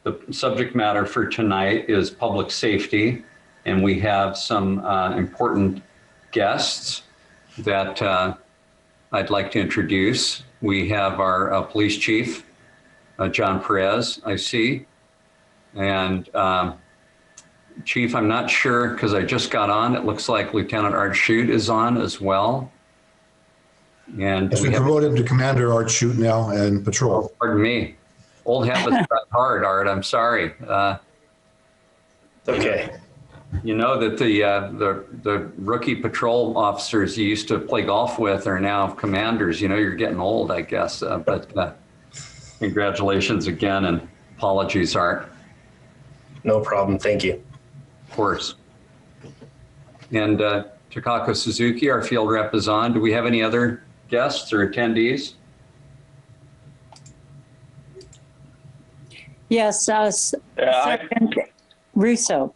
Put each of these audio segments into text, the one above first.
The subject matter for tonight is public safety, and we have some important guests that I'd like to introduce. We have our police chief, John Perez, I see. And Chief, I'm not sure because I just got on. It looks like Lieutenant Art Chute is on as well. And yes, we promoted him to Commander Art Chute now and patrol. Oh, pardon me. Old habits got hard, Art. I'm sorry. Okay. You know that the rookie patrol officers you used to play golf with are now commanders. You know, you're getting old, I guess. But congratulations again, and apologies, Art. No problem. Thank you. Of course. And Takako Suzuki, our field rep, is on. Do we have any other guests or attendees? Yes, Second Russo.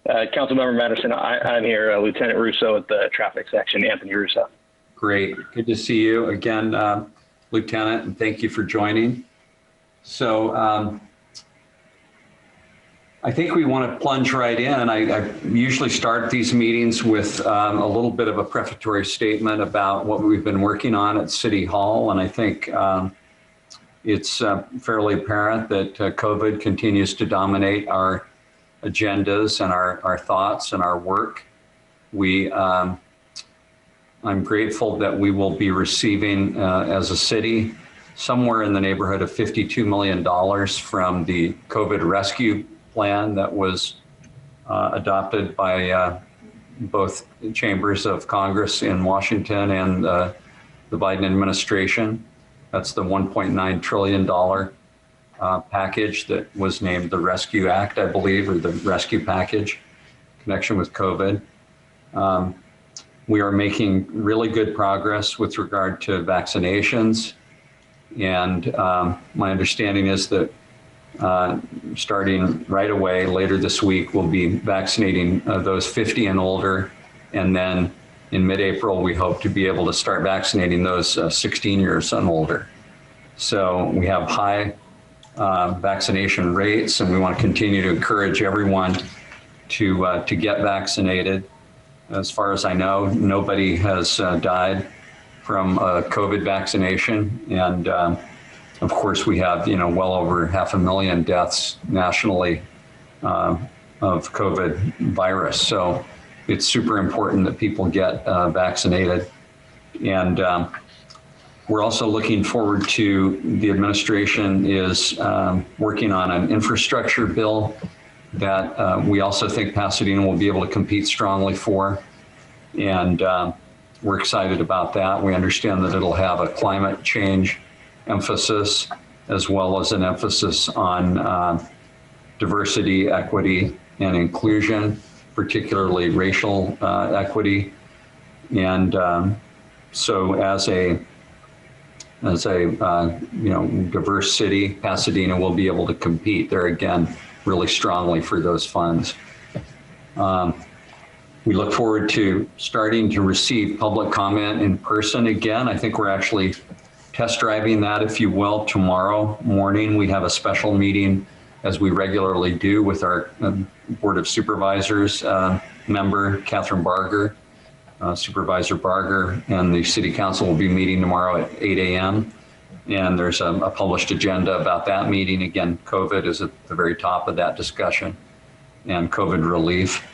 Councilmember Madison, I'm here, Lieutenant Russo at the traffic section, Anthony Russo. Great, good to see you again, Lieutenant, and thank you for joining. So I think we want to plunge right in. I usually start these meetings with a little bit of a prefatory statement about what we've been working on at City Hall, and I think it's fairly apparent that COVID continues to dominate our agendas and our thoughts and our work. I'm grateful that we will be receiving as a city somewhere in the neighborhood of $52 million from the COVID rescue plan that was adopted by both chambers of Congress in Washington and the Biden administration. That's the $1.9 trillion package that was named the Rescue Act, I believe, or the Rescue Package in connection with COVID. We are making really good progress with regard to vaccinations. And my understanding is that starting right away, later this week, we'll be vaccinating those 50 and older. And then in mid-April, we hope to be able to start vaccinating those 16 years and older. So we have high vaccination rates, and we want to continue to encourage everyone to get vaccinated. As far as I know, nobody has died from a COVID vaccination. And of course, we have, well over 500,000 deaths nationally of COVID virus. So it's super important that people get vaccinated. And we're also looking forward to the administration is working on an infrastructure bill that we also think Pasadena will be able to compete strongly for. And we're excited about that. We understand that it'll have a climate change emphasis as well as an emphasis on diversity, equity, and inclusion, particularly racial equity. And so as a diverse city, Pasadena will be able to compete there again really strongly for those funds. We look forward to starting to receive public comment in person again. I think we're actually test driving that, if you will, tomorrow morning. We have a special meeting, as we regularly do, with our Board of Supervisors member, Catherine Barger, Supervisor Barger, and the City Council will be meeting tomorrow at 8 a.m. And there's a published agenda about that meeting. Again, COVID is at the very top of that discussion, and COVID relief.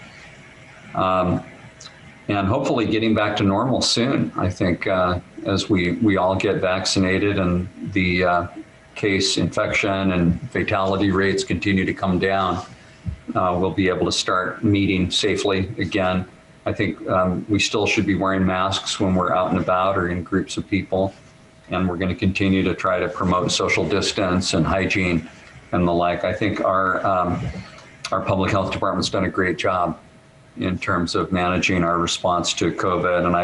And hopefully getting back to normal soon. I think as we all get vaccinated and the case infection and fatality rates continue to come down, we'll be able to start meeting safely again. I think we still should be wearing masks when we're out and about or in groups of people. And we're going to continue to try to promote social distance and hygiene and the like. I think our public health department's done a great job in terms of managing our response to COVID. And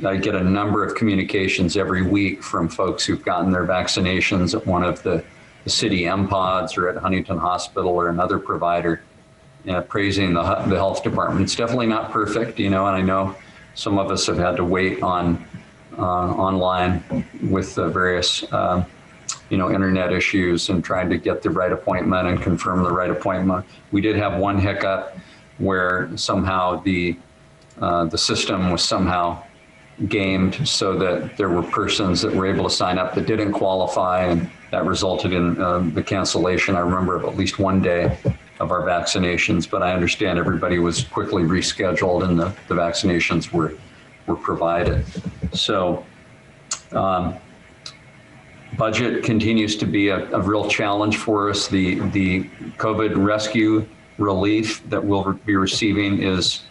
I get a number of communications every week from folks who've gotten their vaccinations at one of the city MPODs or at Huntington Hospital or another provider, praising the health department. It's definitely not perfect, and I know some of us have had to wait on online with the various internet issues and trying to get the right appointment and confirm the right appointment. We did have one hiccup where somehow the system was somehow gamed so that there were persons that were able to sign up that didn't qualify, and that resulted in the cancellation, I remember, of at least one day of our vaccinations, but I understand everybody was quickly rescheduled and the vaccinations were provided. So budget continues to be a real challenge for us. The COVID rescue relief that we'll be receiving is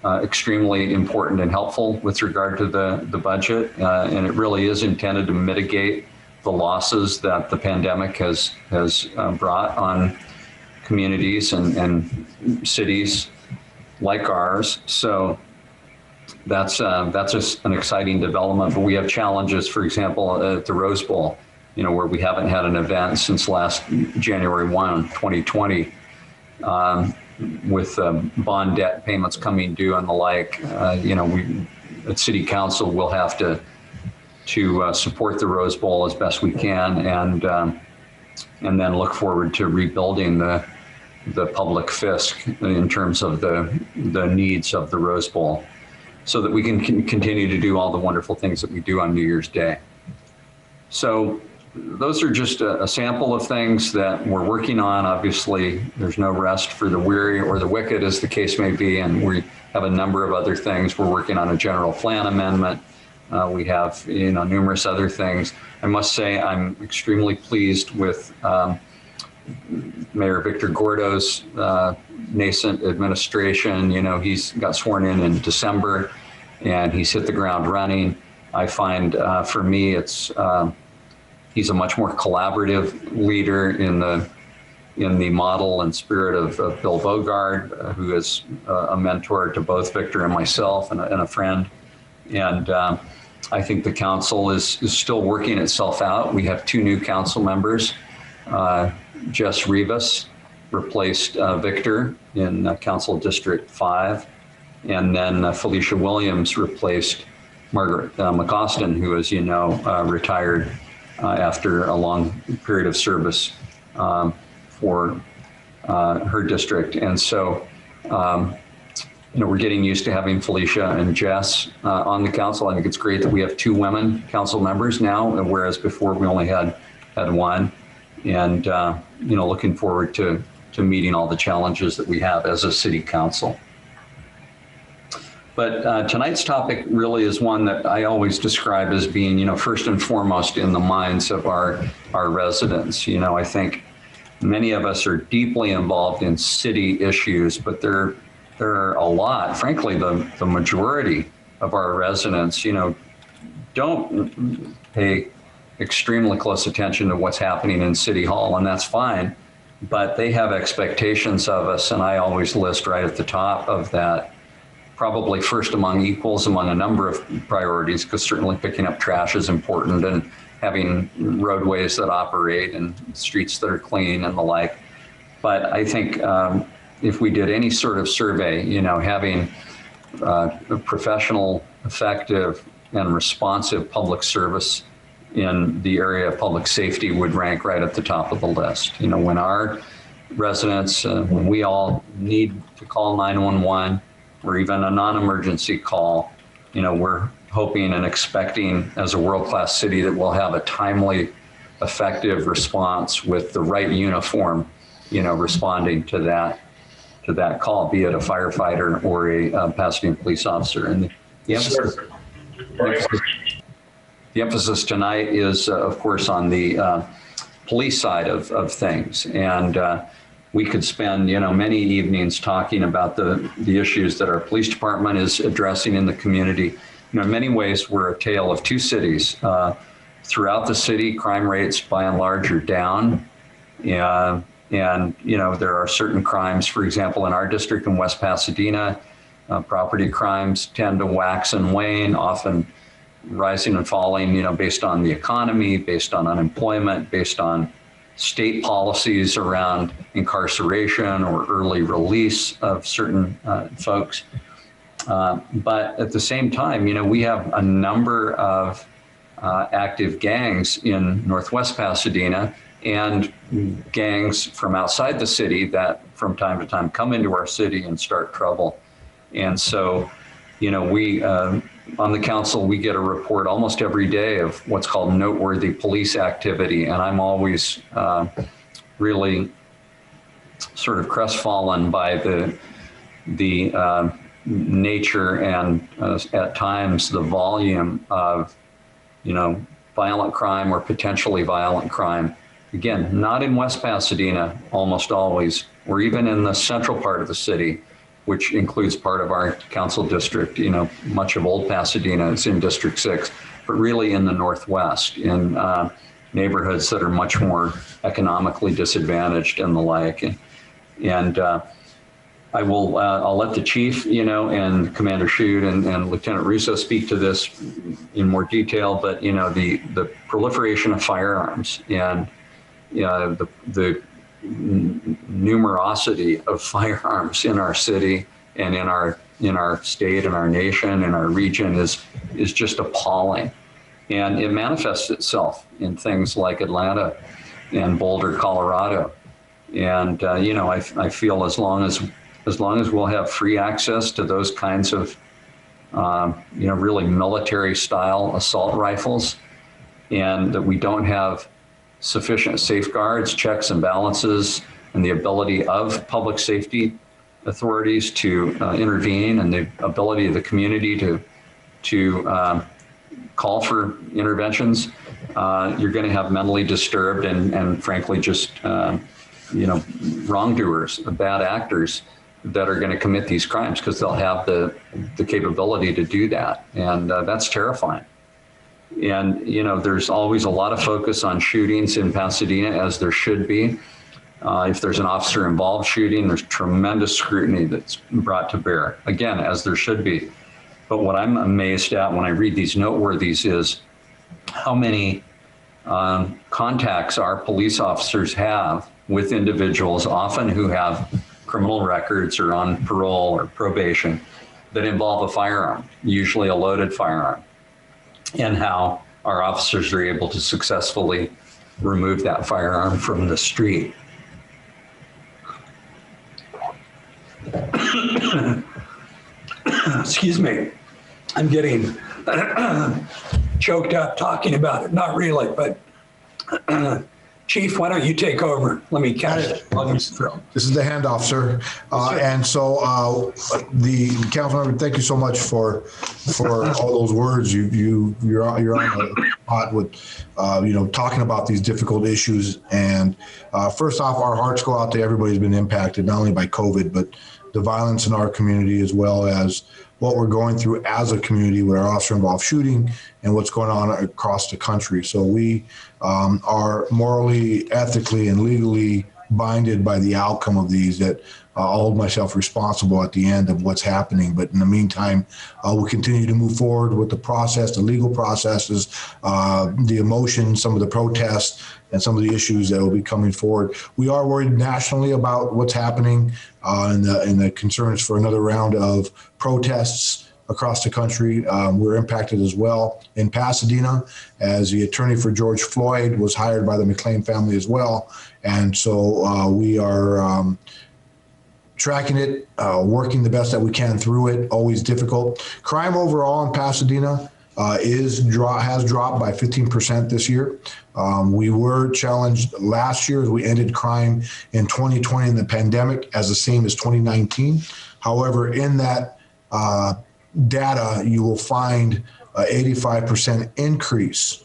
extremely important and helpful with regard to the budget, and it really is intended to mitigate the losses that the pandemic has brought on communities and cities like ours. So that's just an exciting development. But we have challenges, for example, at the Rose Bowl, where we haven't had an event since last January 1, 2020. With bond debt payments coming due and the like, we at City Council will have to support the Rose Bowl as best we can, and then look forward to rebuilding the public fisc in terms of the needs of the Rose Bowl, so that we can continue to do all the wonderful things that we do on New Year's Day. So those are just a sample of things that we're working on. Obviously, there's no rest for the weary or the wicked, as the case may be, and we have a number of other things. We're working on a general plan amendment. We have numerous other things. I must say I'm extremely pleased with Mayor Victor Gordo's nascent administration. He's got sworn in December, and he's hit the ground running. I find for me he's a much more collaborative leader in the model and spirit of Bill Bogard, who is a mentor to both Victor and myself and a friend. And I think the council is still working itself out. We have two new council members. Jess Rivas replaced Victor in Council District 5. And then Felicia Williams replaced Margaret McCostin, who, as you know, retired after a long period of service for her district. And so, we're getting used to having Felicia and Jess on the council. I think it's great that we have two women council members now, whereas before we only had one. And, looking forward to meeting all the challenges that we have as a city council. But tonight's topic really is one that I always describe as being, first and foremost in the minds of our residents. I think many of us are deeply involved in city issues, but there are a lot, frankly, the majority of our residents, don't pay extremely close attention to what's happening in City Hall, and that's fine, but they have expectations of us, and I always list right at the top of that, probably first among equals among a number of priorities, because certainly picking up trash is important, and having roadways that operate and streets that are clean and the like. But I think if we did any sort of survey, having a professional, effective, and responsive public service in the area of public safety would rank right at the top of the list. When our residents, when we all need to call 911 or even a non-emergency call, we're hoping and expecting as a world-class city that we'll have a timely, effective response with the right uniform, responding to that call, be it a firefighter or a Pasadena police officer. And the emphasis tonight is, of course, on the police side of things. And we could spend, many evenings talking about the issues that our police department is addressing in the community. In many ways, we're a tale of two cities. Throughout the city, crime rates, by and large, are down. And there are certain crimes, for example, in our district in West Pasadena, property crimes tend to wax and wane, often rising and falling, based on the economy, based on unemployment, based on state policies around incarceration or early release of certain folks. But at the same time, we have a number of active gangs in Northwest Pasadena and gangs from outside the city that from time to time come into our city and start trouble. And so, you know, we, on the council, we get a report almost every day of what's called noteworthy police activity. And I'm always really sort of crestfallen by the nature and at times the volume of, you know, violent crime or potentially violent crime. Again, not in West Pasadena, almost always, or even in the central part of the city, which includes part of our council district. You know, much of Old Pasadena is in District 6, but really in the Northwest, in neighborhoods that are much more economically disadvantaged and the like. And I'll let the chief, you know, and Commander Chute and Lieutenant Russo speak to this in more detail, but, you know, the proliferation of firearms and the numerosity of firearms in our city and in our state and our nation and our region is just appalling. And it manifests itself in things like Atlanta and Boulder, Colorado. And, you know, I feel as long as we'll have free access to those kinds of, you know, really military style assault rifles, and that we don't have sufficient safeguards, checks and balances, and the ability of public safety authorities to intervene, and the ability of the community to call for interventions, you're going to have mentally disturbed and frankly just, you know, wrongdoers, bad actors that are going to commit these crimes because they'll have the capability to do that. And that's terrifying. And, you know, there's always a lot of focus on shootings in Pasadena, as there should be. If there's an officer involved shooting, there's tremendous scrutiny that's brought to bear, again, as there should be. But what I'm amazed at when I read these noteworthies is how many contacts our police officers have with individuals, often who have criminal records or on parole or probation, that involve a firearm, usually a loaded firearm, and how our officers are able to successfully remove that firearm from the street. Excuse me, I'm getting choked up talking about it. Not really, but Chief, why don't you take over? Let me catch it. This is the handoff, sir. And so the council member, thank you so much for all those words. You're on the spot with you know, talking about these difficult issues. And first off, our hearts go out to everybody who's been impacted, not only by COVID, but the violence in our community, as well as what we're going through as a community with our officer-involved shooting and what's going on across the country. So we are morally, ethically, and legally binded by the outcome of these, that I'll hold myself responsible at the end of what's happening. But in the meantime, we'll continue to move forward with the process, the legal processes, the emotion, some of the protests, and some of the issues that will be coming forward. We are worried nationally about what's happening and the concerns for another round of protests across the country. We're impacted as well in Pasadena, as the attorney for George Floyd was hired by the McClain family as well. And so we are tracking it, working the best that we can through it, always difficult. Crime overall in Pasadena has dropped by 15% this year. We were challenged last year as we ended crime in 2020 in the pandemic as the same as 2019. However, in that data, you will find an 85% increase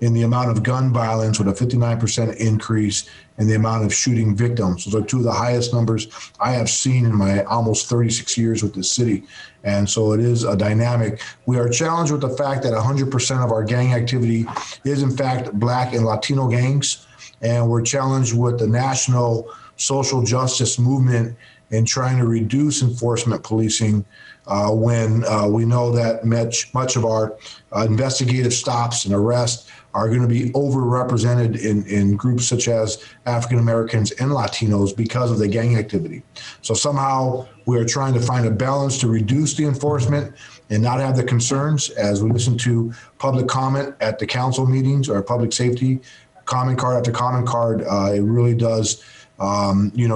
in the amount of gun violence, with a 59% increase in the amount of shooting victims. Those are two of the highest numbers I have seen in my almost 36 years with this city. And so it is a dynamic. We are challenged with the fact that 100% of our gang activity is in fact Black and Latino gangs. And we're challenged with the national social justice movement in trying to reduce enforcement policing when we know that much of our investigative stops and arrests are going to be overrepresented in groups such as African Americans and Latinos because of the gang activity. So somehow we are trying to find a balance to reduce the enforcement and not have the concerns. As we listen to public comment at the council meetings or public safety, comment card after comment card, it really does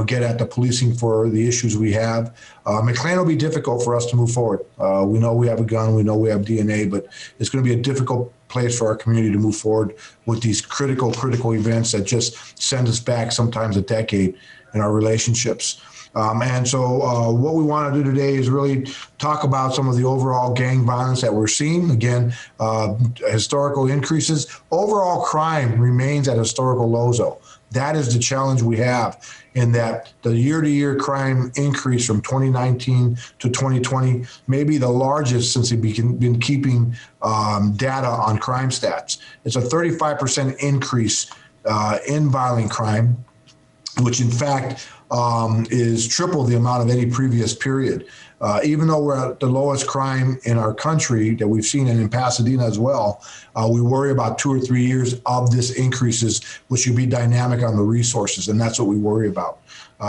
get at the policing for the issues we have. McLean will be difficult for us to move forward. We know we have a gun, we know we have DNA, but it's going to be a difficult place for our community to move forward with these critical events that just send us back sometimes a decade in our relationships. And so what we want to do today is really talk about some of the overall gang violence that we're seeing. Again, historical increases. Overall crime remains at historical lows, though. That is the challenge we have, in that the year-to-year crime increase from 2019 to 2020 may be the largest since they've been keeping data on crime stats. It's a 35% increase in violent crime, which in fact is triple the amount of any previous period. Even though we're at the lowest crime in our country that we've seen, and in Pasadena as well, we worry about 2 or 3 years of this increases, which should be dynamic on the resources, and that's what we worry about.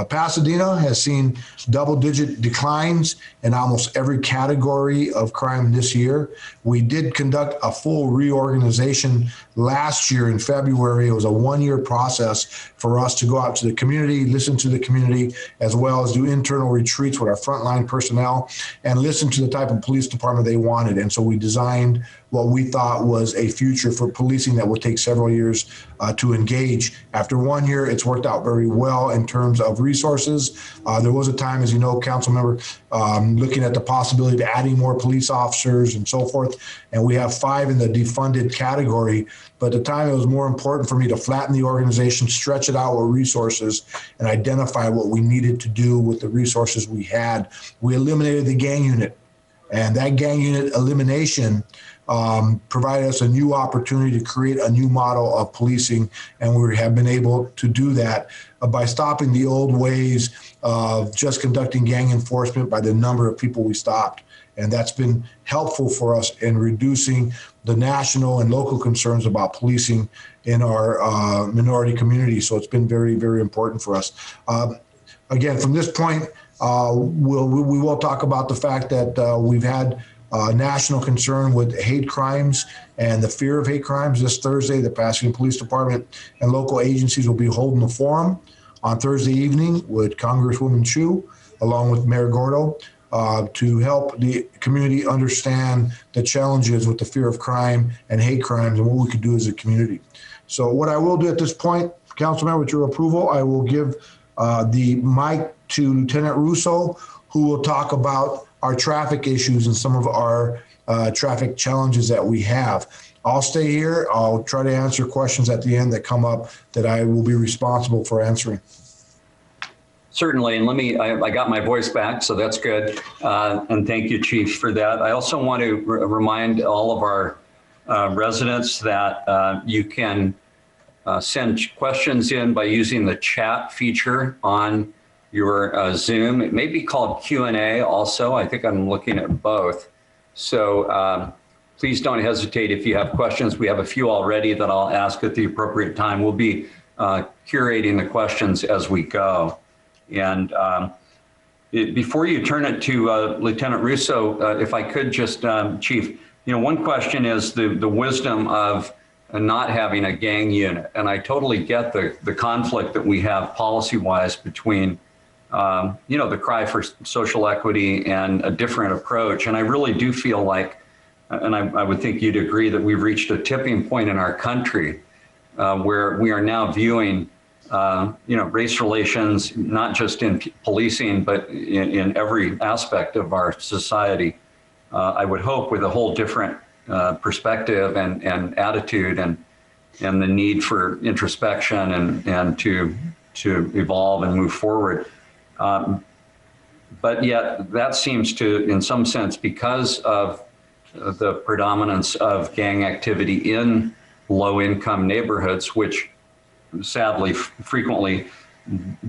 Pasadena has seen double-digit declines in almost every category of crime this year. We did conduct a full reorganization last year in February. It was a one-year process for us to go out to the community, listen to the community, as well as do internal retreats with our frontline personnel and listen to the type of police department they wanted. And so we designed what we thought was a future for policing that would take several years to engage. After 1 year, it's worked out very well in terms of resources. There was a time, as you know, Councilmember, looking at the possibility of adding more police officers and so forth. And we have 5 in the defunded category. But at the time, it was more important for me to flatten the organization, stretch it out with resources, and identify what we needed to do with the resources we had. We eliminated the gang unit. And that gang unit elimination provided us a new opportunity to create a new model of policing. And we have been able to do that by stopping the old ways of just conducting gang enforcement by the number of people we stopped. And that's been helpful for us in reducing the national and local concerns about policing in our minority community. So it's been very, very important for us. Again, from this point, we will talk about the fact that we've had national concern with hate crimes and the fear of hate crimes. This Thursday, the Pasadena Police Department and local agencies will be holding a forum on Thursday evening with Congresswoman Chute, along with Mayor Gordo, to help the community understand the challenges with the fear of crime and hate crimes and what we could do as a community. So what I will do at this point, Councilmember, with your approval, I will give the mic to Lieutenant Russo, who will talk about our traffic issues and some of our traffic challenges that we have. I'll stay here. I'll try to answer questions at the end that come up that I will be responsible for answering. Certainly, and I got my voice back, so that's good. And thank you, Chief, for that. I also want to remind all of our residents that you can send questions in by using the chat feature on your Zoom. It may be called Q&A also. I think I'm looking at both. So please don't hesitate if you have questions. We have a few already that I'll ask at the appropriate time. We'll be curating the questions as we go. And before you turn it to Lieutenant Russo, if I could just, Chief, one question is the wisdom of not having a gang unit. And I totally get the conflict that we have policy-wise between, the cry for social equity and a different approach. And I really do feel like, and I would think you'd agree, that we've reached a tipping point in our country where we are now viewing race relations, not just in policing, but in every aspect of our society. I would hope with a whole different perspective and attitude and the need for introspection and to evolve and move forward. But yet that seems to, in some sense, because of the predominance of gang activity in low-income neighborhoods, which sadly frequently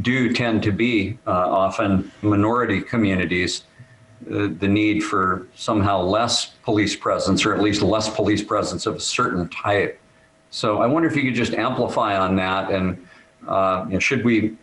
do tend to be often minority communities, the need for somehow less police presence, or at least less police presence of a certain type, So I wonder if you could just amplify on that, and should we,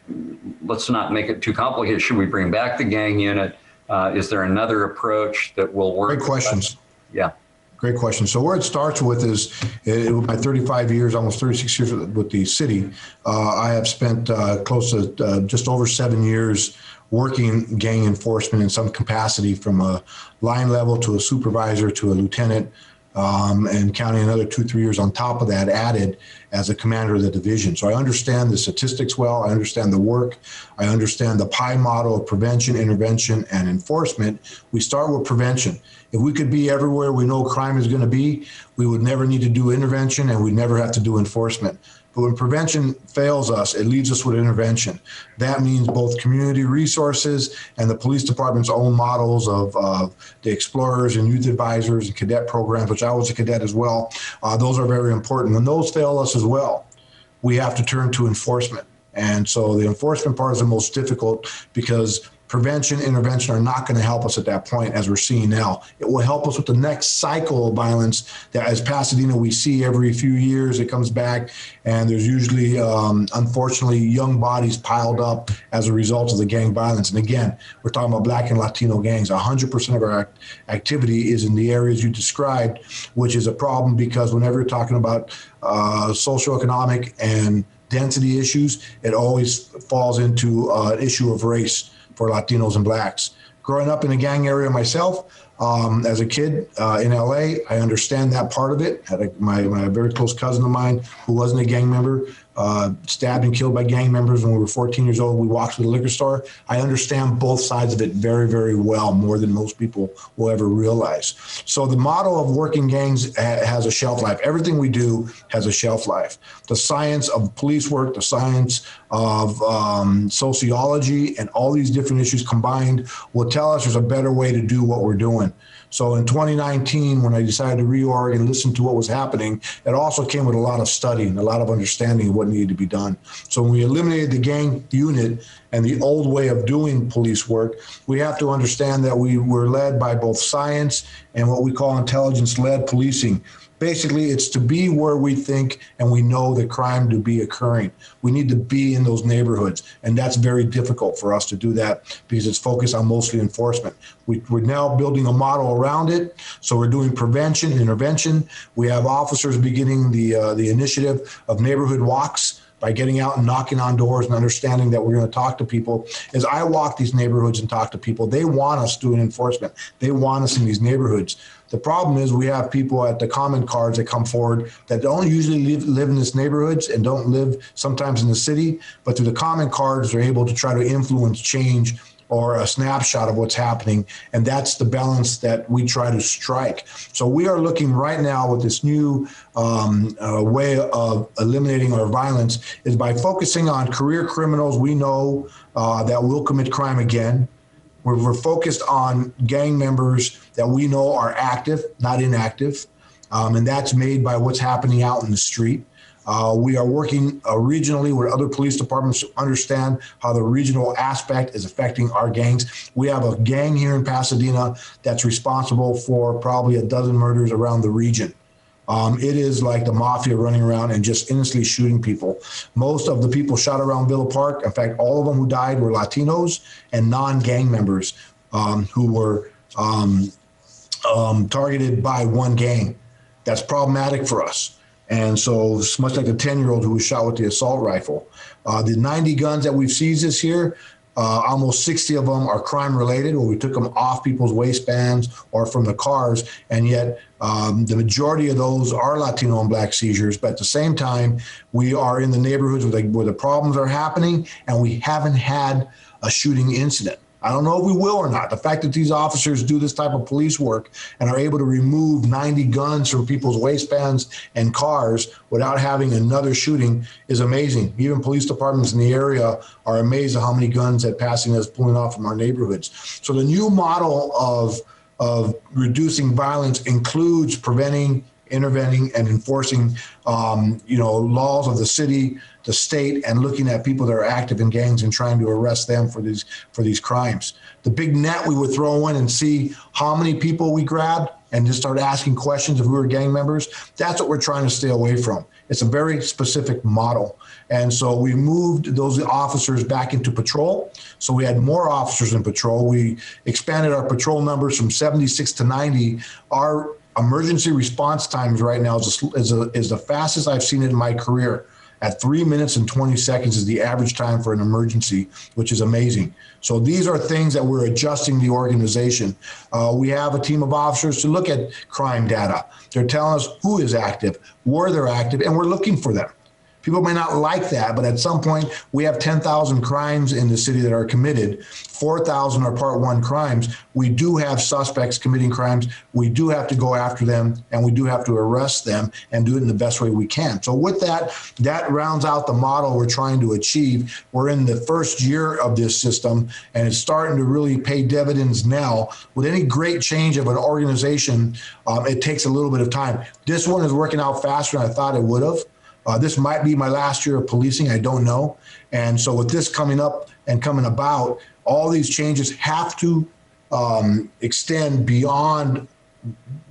let's not make it too complicated, should we bring back the gang unit? Is there another approach that will work? Great questions. Yeah. Great question. So where it starts with is, my 35 years, almost 36 years with the city, I have spent close to just over 7 years working gang enforcement in some capacity, from a line level to a supervisor to a lieutenant, and counting another 2-3 years on top of that added as a commander of the division. So I understand the statistics well, I understand the work, I understand the pie model of prevention, intervention, and enforcement. We start with prevention. If we could be everywhere we know crime is going to be, we would never need to do intervention and we'd never have to do enforcement. But when prevention fails us, it leaves us with intervention. That means both community resources and the police department's own models of the explorers and youth advisors and cadet programs, which I was a cadet as well. Those are very important. When those fail us as well, we have to turn to enforcement. And so the enforcement part is the most difficult, because prevention, intervention are not going to help us at that point, as we're seeing now. It will help us with the next cycle of violence that, as Pasadena, we see every few years. It comes back, and there's usually, unfortunately, young bodies piled up as a result of the gang violence. And again, we're talking about Black and Latino gangs. 100% of our activity is in the areas you described, which is a problem, because whenever you're talking about socioeconomic and density issues, it always falls into an issue of race for Latinos and Blacks. Growing up in a gang area myself, as a kid in LA, I understand that part of it. Had my very close cousin of mine who wasn't a gang member, stabbed and killed by gang members when we were 14 years old. We walked to the liquor store. I understand both sides of it very, very well, more than most people will ever realize. So the model of working gangs has a shelf life. Everything we do has a shelf life. The science of police work, the science of sociology, and all these different issues combined will tell us there's a better way to do what we're doing. So in 2019, when I decided to reorg and listen to what was happening, it also came with a lot of study and a lot of understanding of what needed to be done. So when we eliminated the gang unit and the old way of doing police work, we have to understand that we were led by both science and what we call intelligence-led policing. Basically, it's to be where we think and we know the crime to be occurring. We need to be in those neighborhoods, and that's very difficult for us to do that because it's focused on mostly enforcement. We're now building a model around it, so we're doing prevention, intervention. We have officers beginning the initiative of neighborhood walks, by getting out and knocking on doors and understanding that we're going to talk to people. As I walk these neighborhoods and talk to people, they want us doing enforcement. They want us in these neighborhoods. The problem is we have people at the comment cards that come forward that don't usually live in these neighborhoods and don't live sometimes in the city, but through the comment cards, they're able to try to influence change or a snapshot of what's happening. And that's the balance that we try to strike. So we are looking right now with this new way of eliminating our violence is by focusing on career criminals we know that will commit crime again. We're focused on gang members that we know are active, not inactive. And that's made by what's happening out in the street. We are working regionally with other police departments to understand how the regional aspect is affecting our gangs. We have a gang here in Pasadena that's responsible for probably a dozen murders around the region. It is like the mafia running around and just innocently shooting people. Most of the people shot around Villa Park, in fact, all of them who died were Latinos and non-gang members who were targeted by one gang. That's problematic for us. And so it's much like the 10-year-old who was shot with the assault rifle. The 90 guns that we've seized this year, almost 60 of them are crime related, where we took them off people's waistbands or from the cars. And yet the majority of those are Latino and Black seizures. But at the same time, we are in the neighborhoods where the problems are happening, and we haven't had a shooting incident. I don't know if we will or not. The fact that these officers do this type of police work and are able to remove 90 guns from people's waistbands and cars without having another shooting is amazing. Even police departments in the area are amazed at how many guns that Pasadena is pulling off from our neighborhoods. So the new model of reducing violence includes preventing, intervening, and enforcing laws of the city, the state, and looking at people that are active in gangs and trying to arrest them for these crimes. The big net we would throw in and see how many people we grabbed and just start asking questions if we were gang members, that's what we're trying to stay away from. It's a very specific model. And so we moved those officers back into patrol. So we had more officers in patrol. We expanded our patrol numbers from 76 to 90. Our emergency response times right now is the fastest I've seen it in my career. At 3 minutes and 20 seconds is the average time for an emergency, which is amazing. So these are things that we're adjusting the organization. We have a team of officers to look at crime data. They're telling us who is active, where they're active, and we're looking for them. People may not like that, but at some point, we have 10,000 crimes in the city that are committed. 4,000 are Part 1 crimes. We do have suspects committing crimes. We do have to go after them, and we do have to arrest them and do it in the best way we can. So with that, that rounds out the model we're trying to achieve. We're in the first year of this system, and it's starting to really pay dividends now. With any great change of an organization, it takes a little bit of time. This one is working out faster than I thought it would have. This might be my last year of policing. I don't know. And so with this coming up and coming about, all these changes have to extend beyond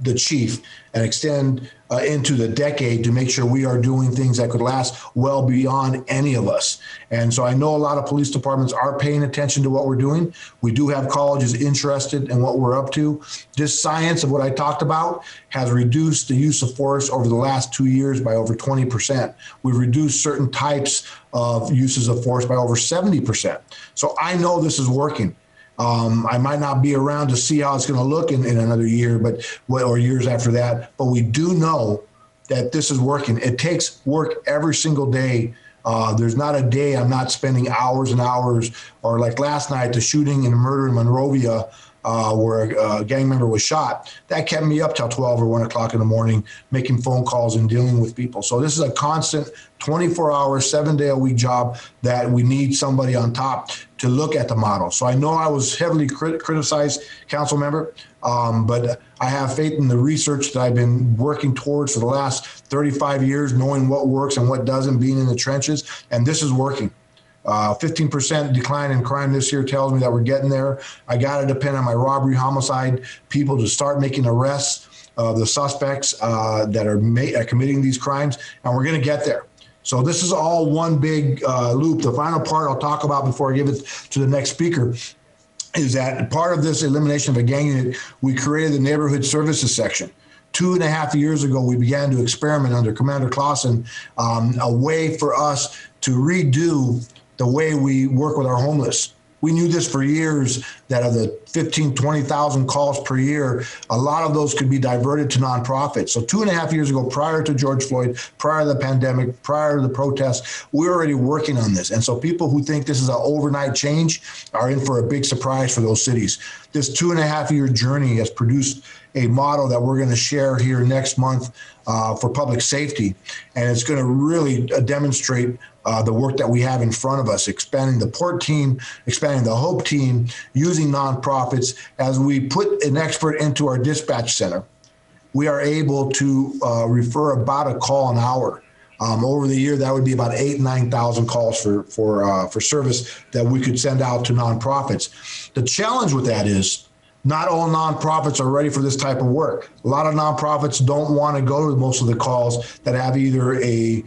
the chief and extend into the decade to make sure we are doing things that could last well beyond any of us. And so I know a lot of police departments are paying attention to what we're doing. We do have colleges interested in what we're up to. This science of what I talked about has reduced the use of force over the last 2 years by over 20%. We've reduced certain types of uses of force by over 70%. So I know this is working. I might not be around to see how it's going to look in another year, or years after that. But we do know that this is working. It takes work every single day. There's not a day I'm not spending hours and hours, or like last night, the shooting and murder in Monrovia, where a gang member was shot. That kept me up till 12 or 1 o'clock in the morning, making phone calls and dealing with people. So this is a constant 24-hour, 7-day-a-week job that we need somebody on top to look at the model. So I know I was heavily criticized, council member, but I have faith in the research that I've been working towards for the last 35 years, knowing what works and what doesn't, being in the trenches, and this is working. 15% decline in crime this year tells me that we're getting there. I got to depend on my robbery, homicide people to start making arrests of the suspects that are committing these crimes, and we're going to get there. So this is all one big loop. The final part I'll talk about before I give it to the next speaker is that part of this elimination of a gang unit, we created the neighborhood services section. 2.5 years ago, we began to experiment under Commander Clausen, a way for us to redo the way we work with our homeless. We knew this for years, that of the 15, 20,000 calls per year, a lot of those could be diverted to nonprofits. So 2.5 years ago, prior to George Floyd, prior to the pandemic, prior to the protests, we were already working on this. And so people who think this is an overnight change are in for a big surprise for those cities. This 2.5-year journey has produced a model that we're going to share here next month for public safety. And it's going to really demonstrate the work that we have in front of us, expanding the PORT team, expanding the HOPE team, using nonprofits. As we put an expert into our dispatch center, we are able to refer about a call an hour. Over the year, that would be about 8,000 to 9,000 calls for service that we could send out to nonprofits. The challenge with that is not all nonprofits are ready for this type of work. A lot of nonprofits don't want to go to most of the calls that have either a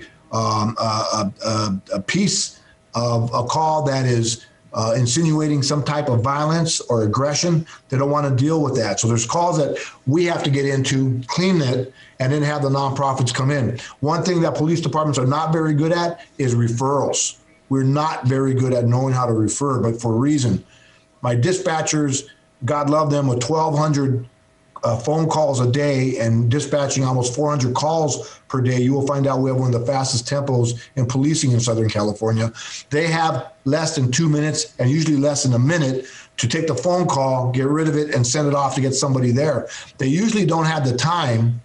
piece of a call that is insinuating some type of violence or aggression. They don't want to deal with that. So there's calls that we have to get into, clean it, and then have the nonprofits come in. One thing that police departments are not very good at is referrals. We're not very good at knowing how to refer, but for a reason. My dispatchers, God love them, with 1,200 phone calls a day and dispatching almost 400 calls per day, you will find out we have one of the fastest tempos in policing in Southern California. They have less than 2 minutes and usually less than a minute to take the phone call, get rid of it, and send it off to get somebody there. They usually don't have the time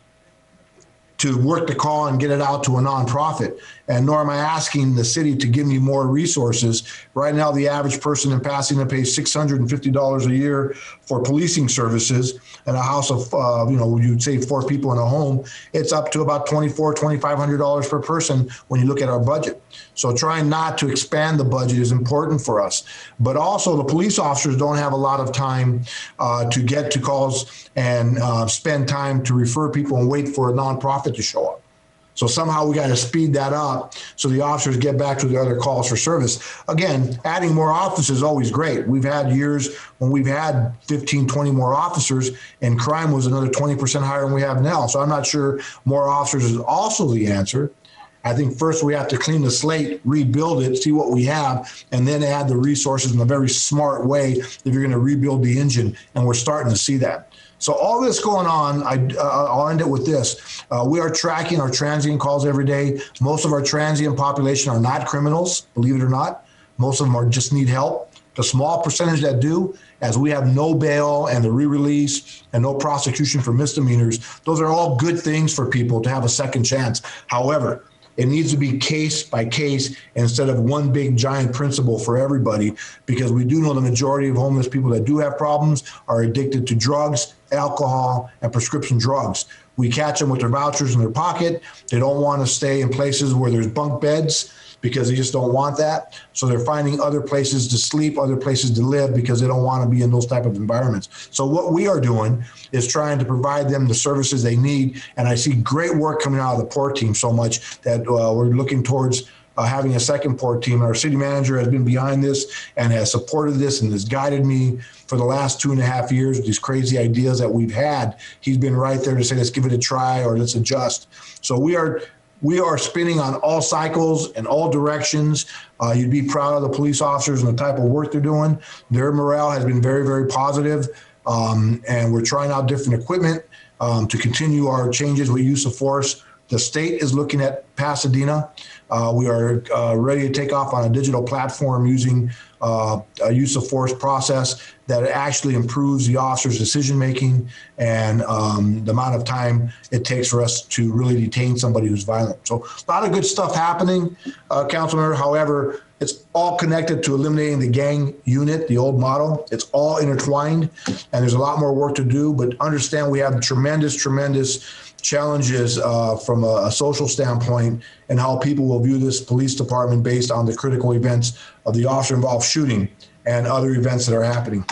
to work the call and get it out to a nonprofit. And nor am I asking the city to give me more resources. Right now, the average person in Pasadena pays $650 a year for policing services. In a house of, you'd say 4 people in a home, it's up to about $2,400, $2,500 per person when you look at our budget. So trying not to expand the budget is important for us. But also the police officers don't have a lot of time to get to calls and spend time to refer people and wait for a nonprofit to show up. So somehow we got to speed that up so the officers get back to the other calls for service. Again, adding more officers is always great. We've had years when we've had 15, 20 more officers and crime was another 20% higher than we have now. So I'm not sure more officers is also the answer. I think first we have to clean the slate, rebuild it, see what we have, and then add the resources in a very smart way if you're going to rebuild the engine. And we're starting to see that. So all this going on, I'll end it with this. We are tracking our transient calls every day. Most of our transient population are not criminals, believe it or not. Most of them are just need help. The small percentage that do, as we have no bail and the re-release and no prosecution for misdemeanors, those are all good things for people to have a second chance. However, it needs to be case by case instead of one big giant principle for everybody, because we do know the majority of homeless people that do have problems are addicted to drugs, alcohol, and prescription drugs. We catch them with their vouchers in their pocket. They don't want to stay in places where there's bunk beds because they just don't want that. So they're finding other places to sleep, other places to live because they don't want to be in those type of environments. So what we are doing is trying to provide them the services they need. And I see great work coming out of the port team so much that we're looking towards having a second port team. Our city manager has been behind this and has supported this and has guided me for the last 2.5 years with these crazy ideas that we've had. He's been right there to say, let's give it a try or let's adjust. So we are spinning on all cycles and all directions. You'd be proud of the police officers and the type of work they're doing. Their morale has been very, very positive. And we're trying out different equipment to continue our changes with use of force. The state is looking at Pasadena. We are ready to take off on a digital platform using a use of force process that actually improves the officer's decision-making and the amount of time it takes for us to really detain somebody who's violent. So a lot of good stuff happening, Councilmember. However, it's all connected to eliminating the gang unit, the old model. It's all intertwined, and there's a lot more work to do, but understand we have tremendous challenges from a social standpoint and how people will view this police department based on the critical events of the officer-involved shooting and other events that are happening.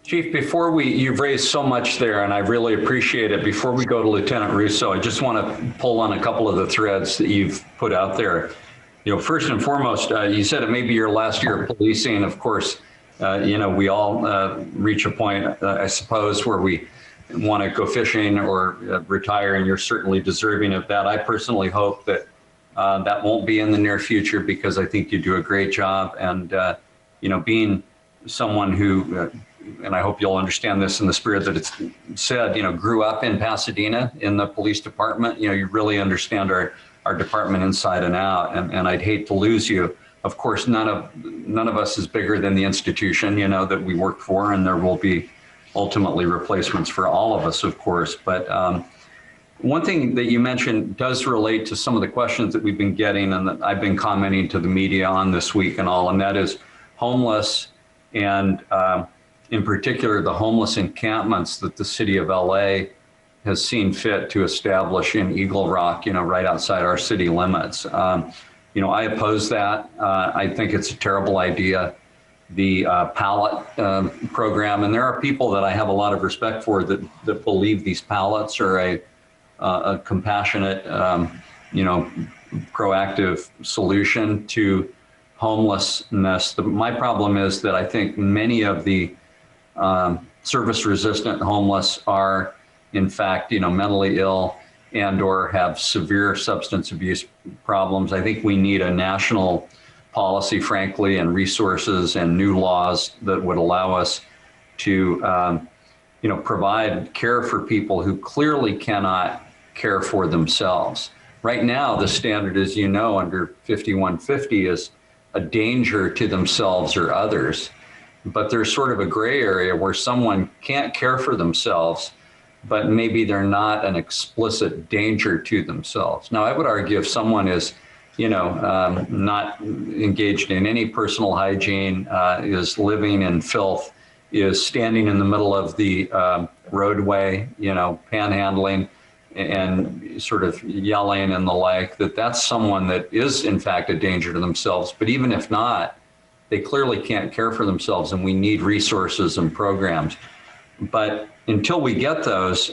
Chief, you've raised so much there, and I really appreciate it. Before we go to Lieutenant Russo, I just want to pull on a couple of the threads that you've put out there. You know, first and foremost, you said it may be your last year of policing. Of course, you know, we all reach a point, I suppose, where we want to go fishing or retire, and you're certainly deserving of that. I personally hope that that won't be in the near future, because I think you do a great job. And, you know, being someone who, and I hope you'll understand this in the spirit that it's said, you know, grew up in Pasadena in the police department, you know, you really understand our department inside and out, and I'd hate to lose you. Of course, none of us is bigger than the institution, you know, that we work for, and there will be ultimately replacements for all of us, of course. But one thing that you mentioned does relate to some of the questions that we've been getting and that I've been commenting to the media on this week and all, and that is homeless, and in particular, the homeless encampments that the city of LA has seen fit to establish in Eagle Rock, you know, right outside our city limits. You know, I oppose that. I think it's a terrible idea. The pallet program, and there are people that I have a lot of respect for that believe these pallets are a compassionate, you know, proactive solution to homelessness. My problem is that I think many of the service-resistant homeless are, in fact, you know, mentally ill and or have severe substance abuse problems. I think we need a national policy, frankly, and resources and new laws that would allow us to, you know, provide care for people who clearly cannot care for themselves. Right now, the standard, as you know, under 5150 is a danger to themselves or others. But there's sort of a gray area where someone can't care for themselves, but maybe they're not an explicit danger to themselves. Now, I would argue if someone is, you know, not engaged in any personal hygiene, is living in filth, is standing in the middle of the roadway, you know, panhandling and sort of yelling and the like, that's someone that is in fact a danger to themselves. But even if not, they clearly can't care for themselves, and we need resources and programs. But until we get those,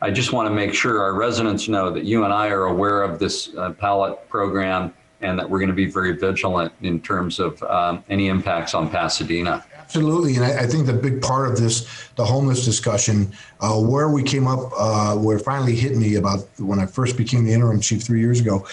I just want to make sure our residents know that you and I are aware of this pilot program and that we're going to be very vigilant in terms of any impacts on Pasadena. Absolutely, and I think the big part of this, the homeless discussion, where we came up, where it finally hit me about when I first became the interim chief 3 years ago,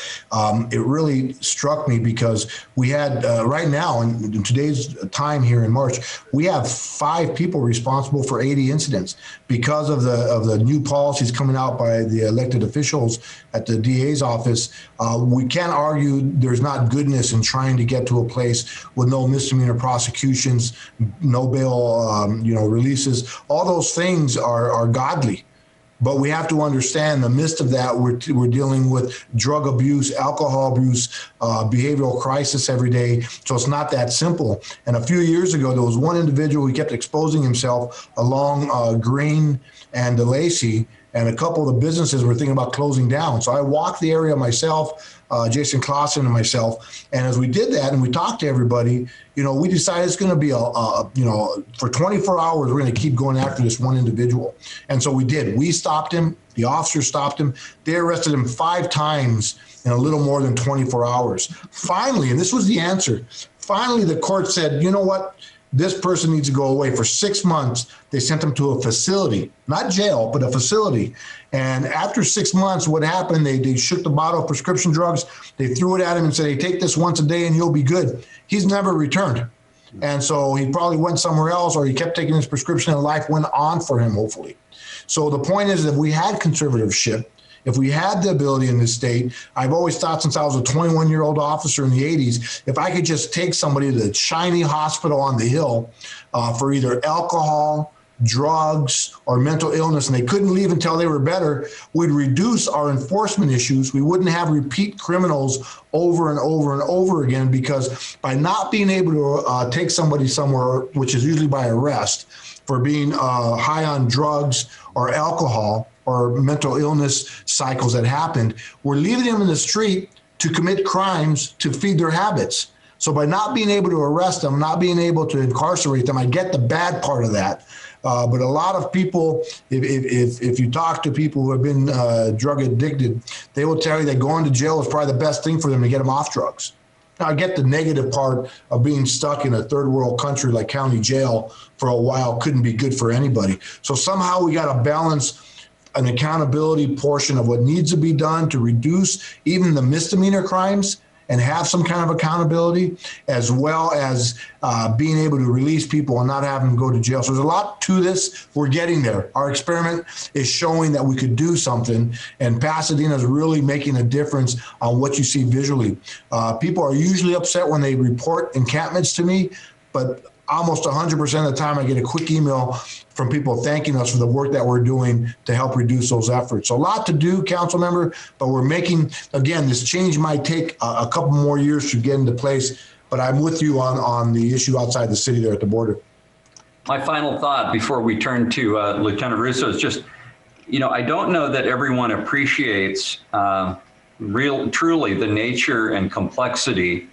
it really struck me because we had, right now, in today's time here in March, we have 5 people responsible for 80 incidents because of the new policies coming out by the elected officials at the DA's office. We can't argue there's not goodness in trying to get to a place with no misdemeanor prosecutions, no bail, releases. All those things are godly, but we have to understand the midst of that, we're dealing with drug abuse, alcohol abuse, behavioral crisis every day. So it's not that simple. And a few years ago, there was one individual who kept exposing himself along Green and DeLacy, and a couple of the businesses were thinking about closing down. So I walked the area myself, Jason Clausen and myself. And as we did that and we talked to everybody, we decided it's going to be for 24 hours, we're going to keep going after this one individual. And so we did. We stopped him. The officers stopped him. They arrested him 5 times in a little more than 24 hours. Finally, and this was the answer, finally the court said, you know what? This person needs to go away. For 6 months, they sent him to a facility, not jail, but a facility. And after 6 months, what happened, they shook the bottle of prescription drugs. They threw it at him and said, hey, take this once a day and you'll be good. He's never returned. And so he probably went somewhere else, or he kept taking his prescription and life went on for him, hopefully. So the point is that if we had conservatorship, if we had the ability in this state, I've always thought since I was a 21-year-old officer in the 80s, if I could just take somebody to the shiny hospital on the hill for either alcohol, drugs, or mental illness, and they couldn't leave until they were better, we'd reduce our enforcement issues. We wouldn't have repeat criminals over and over and over again, because by not being able to take somebody somewhere, which is usually by arrest, for being high on drugs or alcohol, or mental illness cycles that happened, we're leaving them in the street to commit crimes to feed their habits. So by not being able to arrest them, not being able to incarcerate them, I get the bad part of that. But a lot of people, if you talk to people who have been drug addicted, they will tell you that going to jail is probably the best thing for them to get them off drugs. Now, I get the negative part of being stuck in a third world country like county jail for a while couldn't be good for anybody. So somehow we got to balance an accountability portion of what needs to be done to reduce even the misdemeanor crimes and have some kind of accountability, as well as being able to release people and not have them go to jail. So there's a lot to this. We're getting there. Our experiment is showing that we could do something, and Pasadena is really making a difference on what you see visually. People are usually upset when they report encampments to me, but almost 100% of the time I get a quick email from people thanking us for the work that we're doing to help reduce those efforts. So a lot to do, council member, but we're making, again, this change might take a couple more years to get into place, but I'm with you on the issue outside the city there at the border. My final thought before we turn to Lieutenant Russo is just, I don't know that everyone appreciates truly the nature and complexity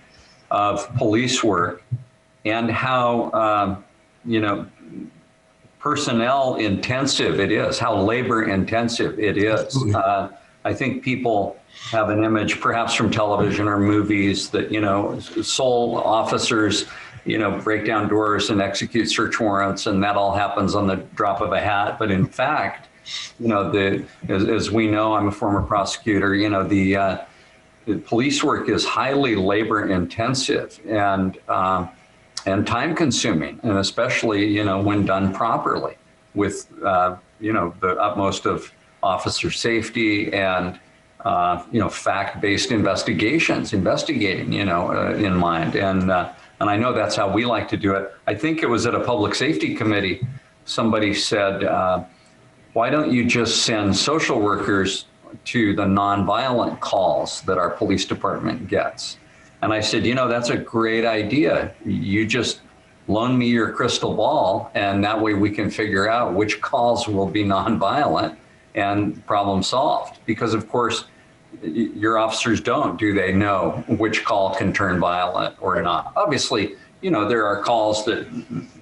of police work, and how, personnel intensive it is, how labor intensive it is. I think people have an image, perhaps from television or movies, that, sole officers, break down doors and execute search warrants, and that all happens on the drop of a hat. But in fact, as we know, I'm a former prosecutor, the police work is highly labor intensive and time consuming, and especially, when done properly with, the utmost of officer safety and, fact-based investigating, in mind. And I know that's how we like to do it. I think it was at a public safety committee, somebody said, why don't you just send social workers to the nonviolent calls that our police department gets? And I said, that's a great idea. You just loan me your crystal ball, and that way we can figure out which calls will be nonviolent and problem solved. Because of course, your officers do they know which call can turn violent or not? Obviously, there are calls that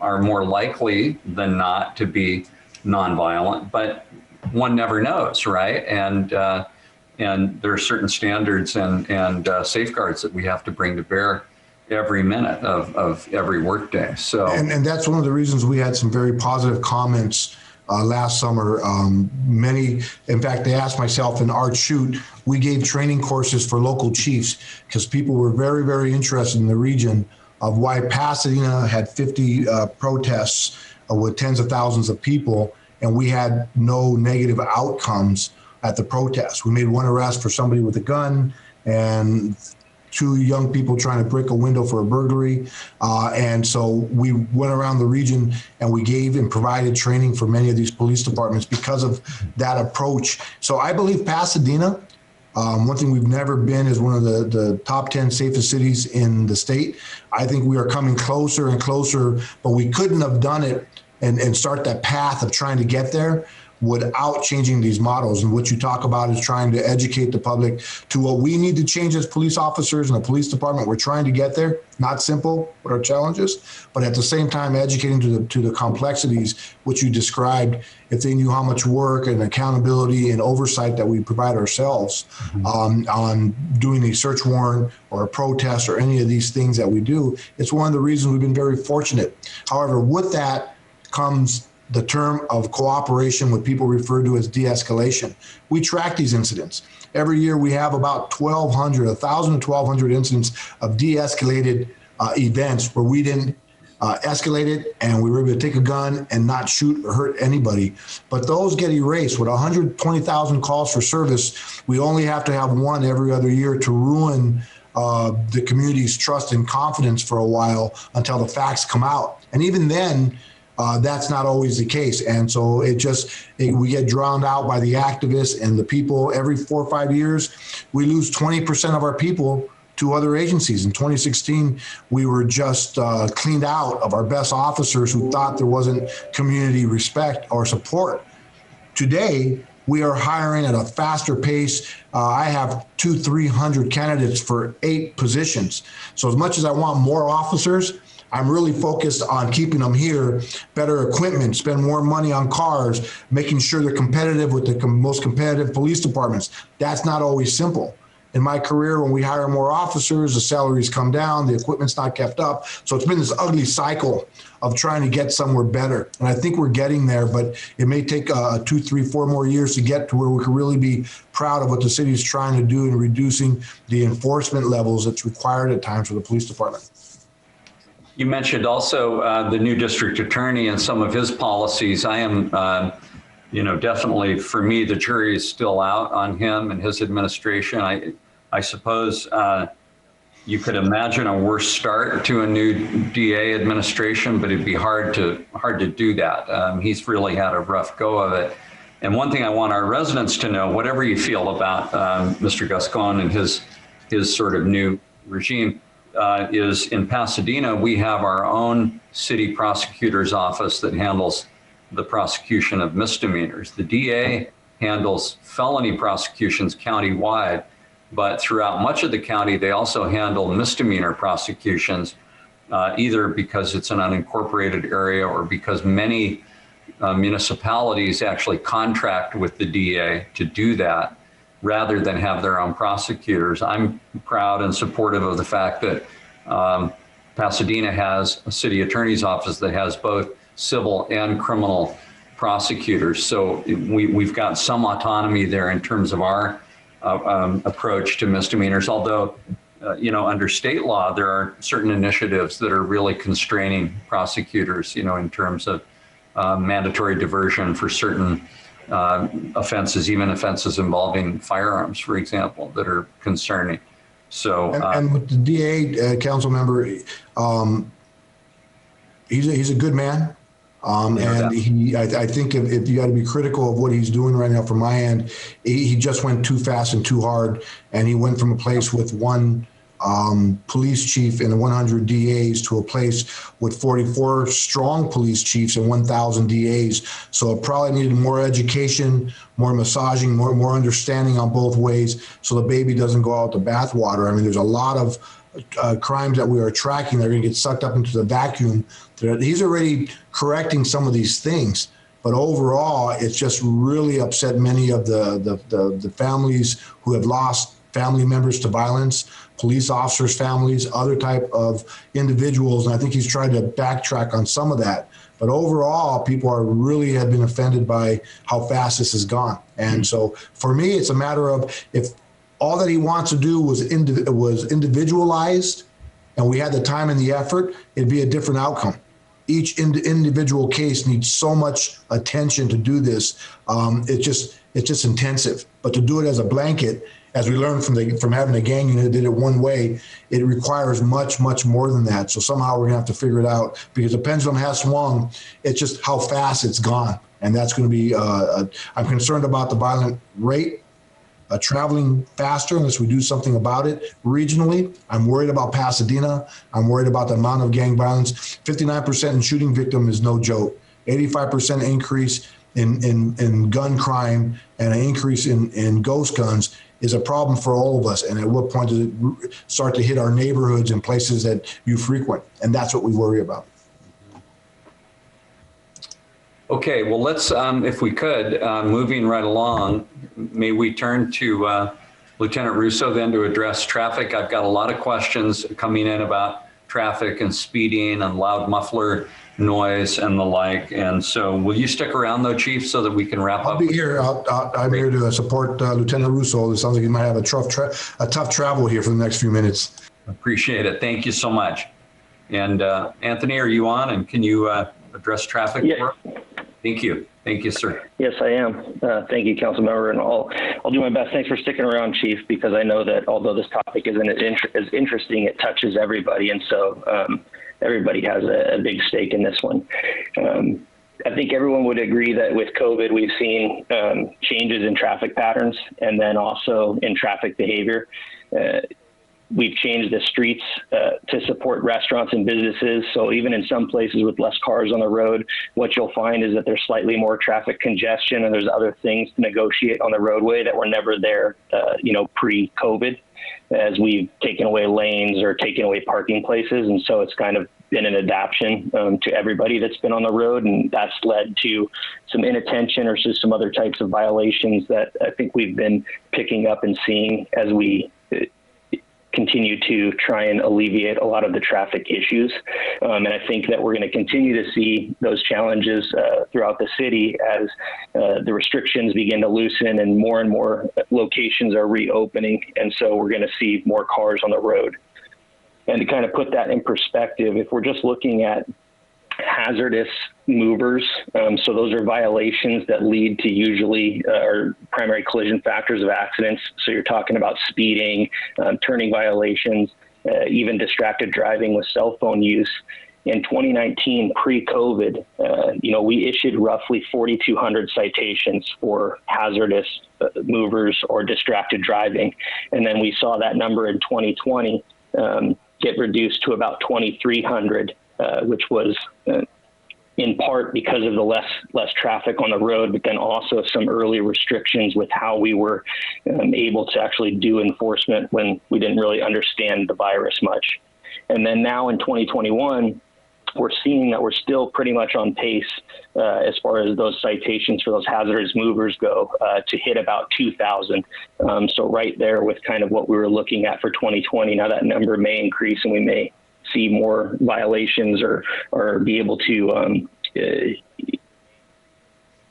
are more likely than not to be nonviolent, but one never knows, right? And there are certain standards and safeguards that we have to bring to bear every minute of every workday. So, and that's one of the reasons we had some very positive comments last summer. In fact, they asked myself and our Chute, we gave training courses for local chiefs because people were very, very interested in the region of why Pasadena had 50 protests with tens of thousands of people, and we had no negative outcomes at the protests. We made one arrest for somebody with a gun and 2 young people trying to break a window for a burglary. And so we went around the region and we gave and provided training for many of these police departments because of that approach. So I believe Pasadena, one thing we've never been is one of the top 10 safest cities in the state. I think we are coming closer and closer, but we couldn't have done it and start that path of trying to get there without changing these models. And what you talk about is trying to educate the public to what we need to change as police officers in the police department. We're trying to get there. Not simple, what our challenges, but at the same time educating to the complexities which you described. If they knew how much work and accountability and oversight that we provide ourselves on doing a search warrant or a protest or any of these things that we do, it's one of the reasons we've been very fortunate. However, with that comes the term of cooperation, what people refer to as de-escalation. We track these incidents. Every year we have about 1,000 to 1,200 incidents of de-escalated events where we didn't escalate it and we were able to take a gun and not shoot or hurt anybody. But those get erased. With 120,000 calls for service, we only have to have one every other year to ruin the community's trust and confidence for a while until the facts come out. And even then, that's not always the case. And so we get drowned out by the activists and the people. Every 4 or 5 years, we lose 20% of our people to other agencies. In 2016, we were just cleaned out of our best officers who thought there wasn't community respect or support. Today, we are hiring at a faster pace. I have 200-300 candidates for 8 positions. So as much as I want more officers, I'm really focused on keeping them here, better equipment, spend more money on cars, making sure they're competitive with the most competitive police departments. That's not always simple. In my career, when we hire more officers, the salaries come down, the equipment's not kept up. So it's been this ugly cycle of trying to get somewhere better. And I think we're getting there, but it may take 2, 3, 4 more years to get to where we can really be proud of what the city is trying to do in reducing the enforcement levels that's required at times for the police department. You mentioned also the new district attorney and some of his policies. I am, definitely for me, the jury is still out on him and his administration. I suppose you could imagine a worse start to a new DA administration, but it'd be hard to do that. He's really had a rough go of it. And one thing I want our residents to know, whatever you feel about Mr. Gascon and his sort of new regime, is in Pasadena, we have our own city prosecutor's office that handles the prosecution of misdemeanors. The DA handles felony prosecutions countywide, but throughout much of the county, they also handle misdemeanor prosecutions, either because it's an unincorporated area or because many municipalities actually contract with the DA to do that, rather than have their own prosecutors. I'm proud and supportive of the fact that Pasadena has a city attorney's office that has both civil and criminal prosecutors. So we've got some autonomy there in terms of our approach to misdemeanors, although, under state law, there are certain initiatives that are really constraining prosecutors, in terms of mandatory diversion for certain offenses, even offenses involving firearms, for example, that are concerning. So, and with the DA, council member, he's a good man. And I think if you got to be critical of what he's doing right now from my end, he just went too fast and too hard. And he went from a place with one police chief and 100 DAs to a place with 44 strong police chiefs and 1,000 DAs. So it probably needed more education, more massaging, more understanding on both ways, so the baby doesn't go out the bathwater. I mean, there's a lot of crimes that we are tracking that are going to get sucked up into the vacuum. He's already correcting some of these things. But overall, it's just really upset many of the families who have lost family members to violence, police officers' families, other type of individuals. And I think he's tried to backtrack on some of that. But overall, people have been offended by how fast this has gone. And so for me, it's a matter of, if all that he wants to do was individualized and we had the time and the effort, it'd be a different outcome. Each individual case needs so much attention to do this. It's just intensive. But to do it as a blanket, as we learned from having a gang unit that did it one way, it requires much, much more than that. So somehow we're gonna have to figure it out, because the pendulum has swung. It's just how fast it's gone. And that's gonna be, I'm concerned about the violent rate traveling faster unless we do something about it regionally. I'm worried about Pasadena. I'm worried about the amount of gang violence. 59% in shooting victim is no joke. 85% increase in gun crime and an increase in ghost guns is a problem for all of us. And at what point does it start to hit our neighborhoods and places that you frequent? And that's what we worry about. Okay, well, let's, if we could, moving right along, may we turn to Lieutenant Russo then to address traffic. I've got a lot of questions coming in about traffic and speeding and loud muffler noise and the like. And so will you stick around though, Chief, so that we can wrap up? I'll be here. I'm here to support Lieutenant Russo. It sounds like he might have a tough travel here for the next few minutes. Appreciate it. Thank you so much. And Anthony, are you on, and can you address traffic? Yeah. Thank you. Thank you, sir. Yes, I am. Thank you, Councilmember, and I'll do my best. Thanks for sticking around, Chief, because I know that although this topic isn't as interesting, it touches everybody, and so everybody has a big stake in this one. I think everyone would agree that with COVID, we've seen changes in traffic patterns and then also in traffic behavior. We've changed the streets to support restaurants and businesses. So even in some places with less cars on the road, what you'll find is that there's slightly more traffic congestion, and there's other things to negotiate on the roadway that were never there, pre-COVID, as we've taken away lanes or taken away parking places. And so it's kind of been an adaptation to everybody that's been on the road, and that's led to some inattention or just some other types of violations that I think we've been picking up and seeing as we continue to try and alleviate a lot of the traffic issues. And I think that we're going to continue to see those challenges throughout the city as the restrictions begin to loosen and more locations are reopening. And so we're going to see more cars on the road. And to kind of put that in perspective, if we're just looking at hazardous movers, so those are violations that lead to usually or primary collision factors of accidents. So you're talking about speeding, turning violations, even distracted driving with cell phone use. In 2019, pre-COVID, we issued roughly 4,200 citations for hazardous movers or distracted driving. And then we saw that number in 2020 get reduced to about 2,300, which was in part because of the less traffic on the road, but then also some early restrictions with how we were able to actually do enforcement when we didn't really understand the virus much. And then now in 2021, we're seeing that we're still pretty much on pace as far as those citations for those hazardous movers go to hit about 2,000. So right there with kind of what we were looking at for 2020. Now that number may increase and we may see more violations or be able to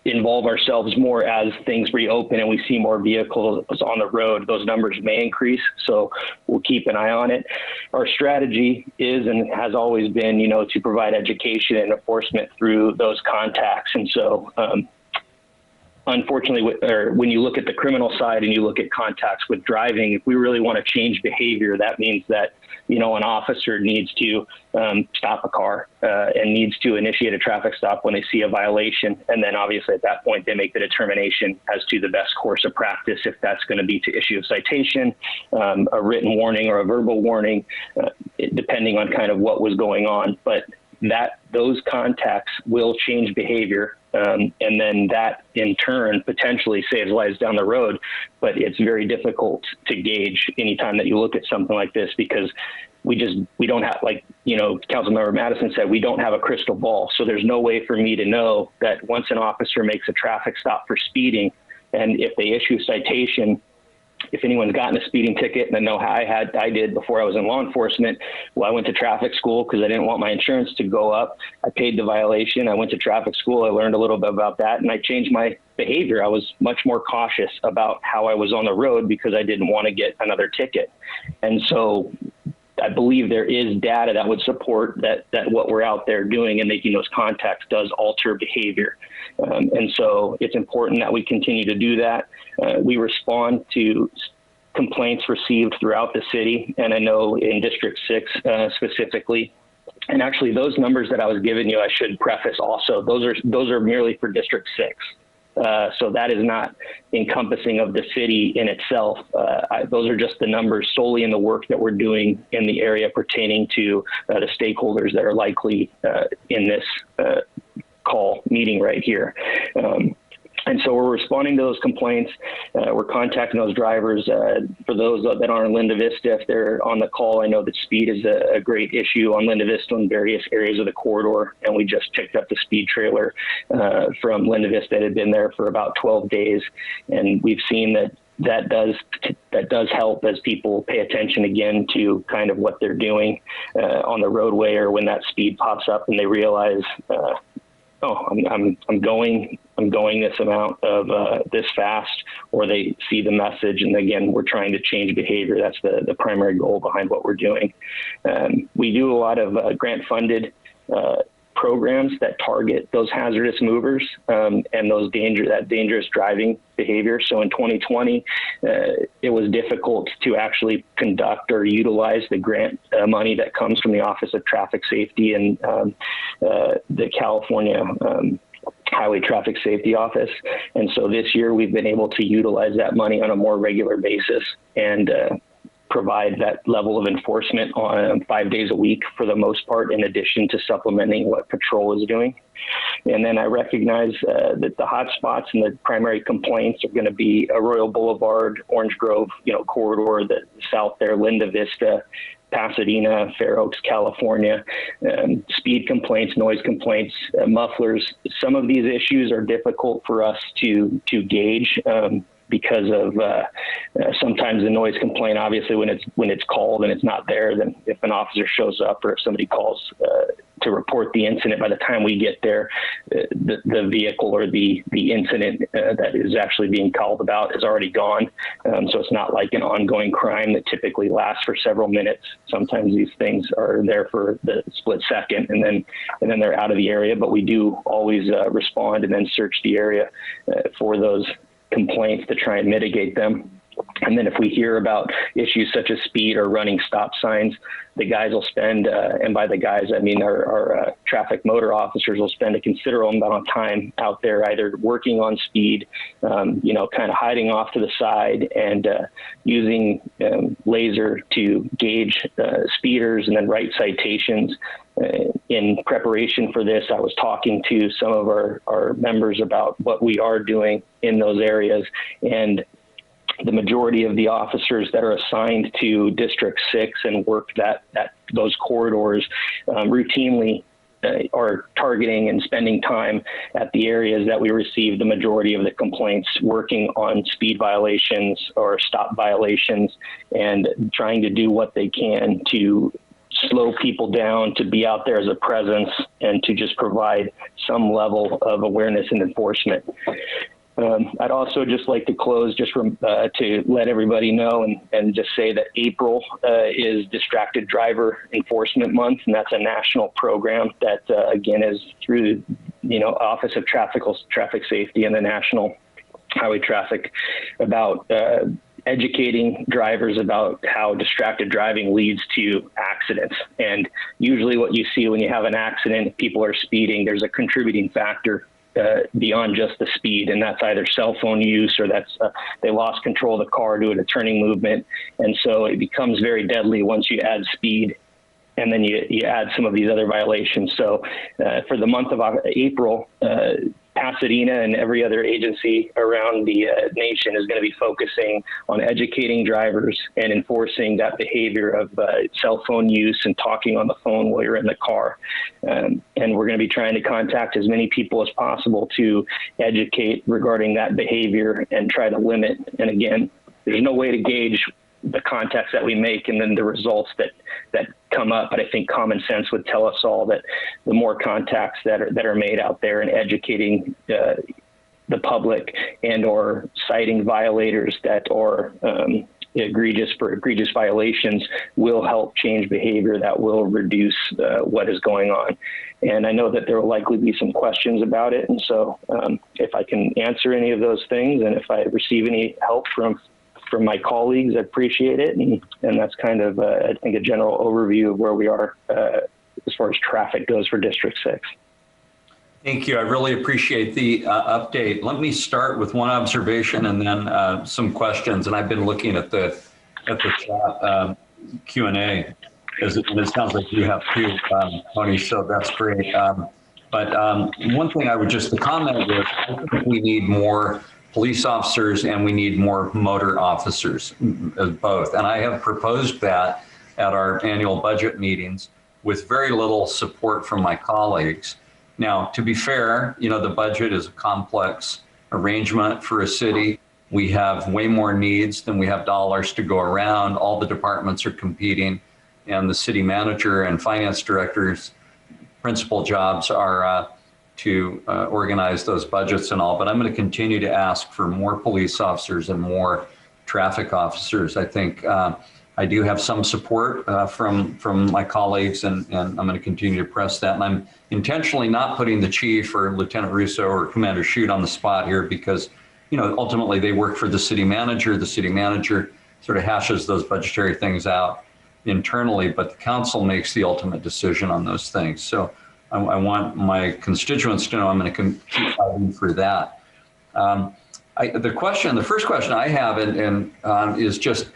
involve ourselves more as things reopen and we see more vehicles on the road. Those numbers may increase, so we'll keep an eye on it. Our strategy is and has always been, to provide education and enforcement through those contacts. And so unfortunately, when you look at the criminal side and you look at contacts with driving, if we really want to change behavior, that means that an officer needs to stop a car and needs to initiate a traffic stop when they see a violation. And then obviously at that point, they make the determination as to the best course of practice, if that's going to be to issue a citation, a written warning or a verbal warning, depending on kind of what was going on. But those contacts will change behavior. And then that in turn potentially saves lives down the road. But it's very difficult to gauge anytime that you look at something like this, because we don't have, like, Councilmember Madison said, we don't have a crystal ball. So there's no way for me to know that once an officer makes a traffic stop for speeding, and if they issue a citation, if anyone's gotten a speeding ticket, and I know I did before I was in law enforcement. Well, I went to traffic school because I didn't want my insurance to go up. I paid the violation. I went to traffic school. I learned a little bit about that, and I changed my behavior. I was much more cautious about how I was on the road because I didn't want to get another ticket. And so I believe there is data that would support that what we're out there doing and making those contacts does alter behavior. And so it's important that we continue to do that. We respond to complaints received throughout the city, and I know in District 6 specifically. And actually, those numbers that I was giving you, I should preface also, those are merely for District 6. So that is not encompassing of the city in itself. Those are just the numbers solely in the work that we're doing in the area pertaining to the stakeholders that are likely in this meeting right here. And so we're responding to those complaints. We're contacting those drivers. For those that are on Linda Vista, if they're on the call, I know that speed is a great issue on Linda Vista in various areas of the corridor. And we just picked up the speed trailer from Linda Vista that had been there for about 12 days. And we've seen that does help as people pay attention again to kind of what they're doing on the roadway, or when that speed pops up and they realize, I'm going this amount of this fast, or they see the message. And again, we're trying to change behavior. That's the primary goal behind what we're doing. We do a lot of grant funded programs that target those hazardous movers and that dangerous driving behavior. So in 2020, it was difficult to actually conduct or utilize the grant money that comes from the Office of Traffic Safety and the California Highway Traffic Safety Office. And so this year we've been able to utilize that money on a more regular basis and provide that level of enforcement on 5 days a week for the most part, in addition to supplementing what patrol is doing. And then I recognize that the hot spots and the primary complaints are going to be Arroyo Boulevard, Orange Grove, corridor, the south there, Linda Vista, Pasadena, Fair Oaks, California, speed complaints, noise complaints, mufflers. Some of these issues are difficult for us to gauge because of sometimes the noise complaint, obviously when it's called and it's not there, then if an officer shows up or if somebody calls to report the incident, by the time we get there, the vehicle or the incident that is actually being called about is already gone. So it's not like an ongoing crime that typically lasts for several minutes. Sometimes these things are there for the split second and then they're out of the area, but we do always respond and then search the area for those complaints to try and mitigate them. And then if we hear about issues such as speed or running stop signs, the guys will spend, and by the guys, I mean our traffic motor officers will spend a considerable amount of time out there either working on speed, kind of hiding off to the side and using laser to gauge speeders and then write citations. In preparation for this, I was talking to some of our members about what we are doing in those areas, and the majority of the officers that are assigned to District 6 and work those corridors routinely are targeting and spending time at the areas that we receive the majority of the complaints, working on speed violations or stop violations and trying to do what they can to slow people down, to be out there as a presence and to just provide some level of awareness and enforcement. I'd also just like to close just to let everybody know and just say that April is Distracted Driver Enforcement Month, and that's a national program that, again, is through Office of Traffic Safety and the National Highway Traffic about educating drivers about how distracted driving leads to accidents. And usually what you see when you have an accident, if people are speeding, there's a contributing factor beyond just the speed, and that's either cell phone use or that's they lost control of the car due to a turning movement. And so it becomes very deadly once you add speed and then you add some of these other violations. So for the month of April, Pasadena and every other agency around the nation is going to be focusing on educating drivers and enforcing that behavior of cell phone use and talking on the phone while you're in the car. And we're going to be trying to contact as many people as possible to educate regarding that behavior and try to limit. And again, there's no way to gauge the context that we make and then the results that come up. But I think common sense would tell us all that the more contacts that are made out there and educating the public and or citing violators that are egregious violations will help change behavior that will reduce what is going on. And I know that there will likely be some questions about it. And so if I can answer any of those things and if I receive any help from my colleagues, I appreciate it. And that's kind of, I think, a general overview of where we are as far as traffic goes for District 6. Thank you. I really appreciate the update. Let me start with one observation and then some questions. And I've been looking at the chat Q&A, and it sounds like you have too, Tony, so that's great. But one thing I would just comment with, I think we need more police officers and we need more motor officers, both. And I have proposed that at our annual budget meetings with very little support from my colleagues. Now, to be fair, the budget is a complex arrangement for a city. We have way more needs than we have dollars to go around. All the departments are competing, and the city manager and finance director's principal jobs are to organize those budgets and all, but I'm going to continue to ask for more police officers and more traffic officers. I think I do have some support from my colleagues, and I'm going to continue to press that. And I'm intentionally not putting the chief or Lieutenant Russo or Commander Chute on the spot here because, ultimately they work for the city manager. The city manager sort of hashes those budgetary things out internally, but the council makes the ultimate decision on those things. So I want my constituents to know I'm going to keep fighting for that. The first question I have is just,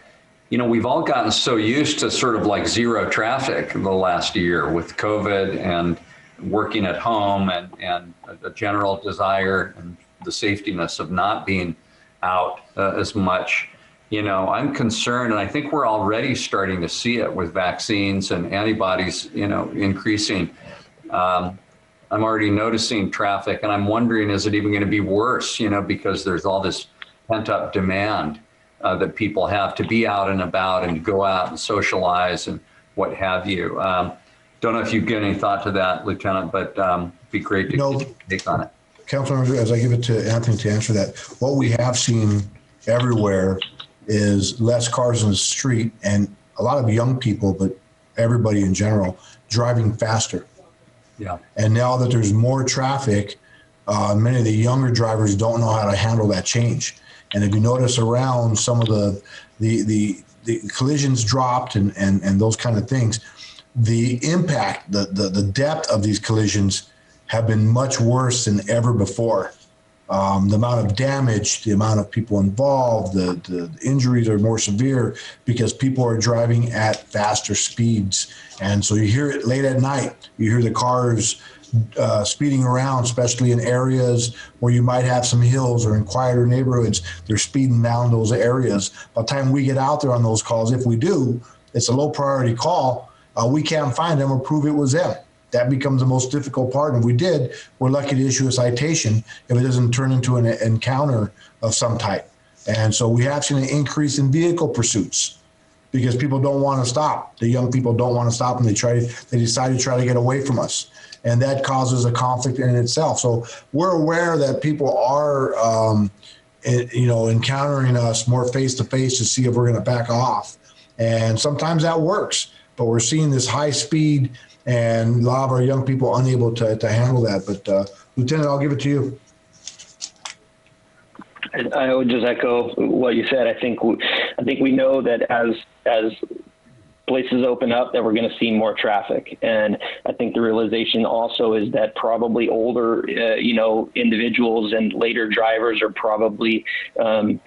we've all gotten so used to sort of like zero traffic in the last year with COVID and working at home and a general desire and the safetiness of not being out as much. I'm concerned, and I think we're already starting to see it with vaccines and antibodies, increasing. I'm already noticing traffic, and I'm wondering, is it even going to be worse, because there's all this pent up demand that people have to be out and about and go out and socialize and what have you. Don't know if you get any thought to that, Lieutenant, but it'd be great to take on it. Councilmember, as I give it to Anthony to answer that, what we have seen everywhere is less cars in the street and a lot of young people, but everybody in general, driving faster. Yeah. And now that there's more traffic, many of the younger drivers don't know how to handle that change. And if you notice around, some of the collisions dropped and those kind of things, the impact, the depth of these collisions have been much worse than ever before. The amount of damage, the amount of people involved, the injuries are more severe because people are driving at faster speeds. And so you hear it late at night. You hear the cars speeding around, especially in areas where you might have some hills or in quieter neighborhoods. They're speeding down those areas. By the time we get out there on those calls, if we do, it's a low priority call. We can't find them or prove it was them. That becomes the most difficult part. And if we did, we're lucky to issue a citation if it doesn't turn into an encounter of some type. And so we have seen an increase in vehicle pursuits because people don't want to stop. The young people don't want to stop, and they decide to try to get away from us. And that causes a conflict in itself. So we're aware that people are, encountering us more face to face to see if we're going to back off. And sometimes that works, but we're seeing this high speed and a lot of our young people unable to handle that. But Lieutenant, I'll give it to you. I would just echo what you said. I think we know that as places open up, that we're going to see more traffic. And I think the realization also is that probably older, individuals and later drivers are probably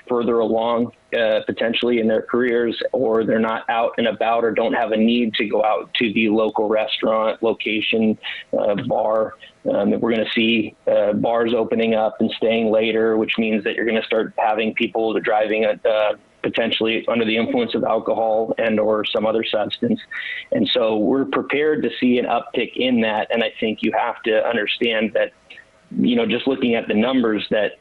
further along potentially in their careers, or they're not out and about or don't have a need to go out to the local restaurant, location, bar. We're going to see bars opening up and staying later, which means that you're going to start having people driving potentially under the influence of alcohol and or some other substance. And so we're prepared to see an uptick in that. And I think you have to understand that, just looking at the numbers, that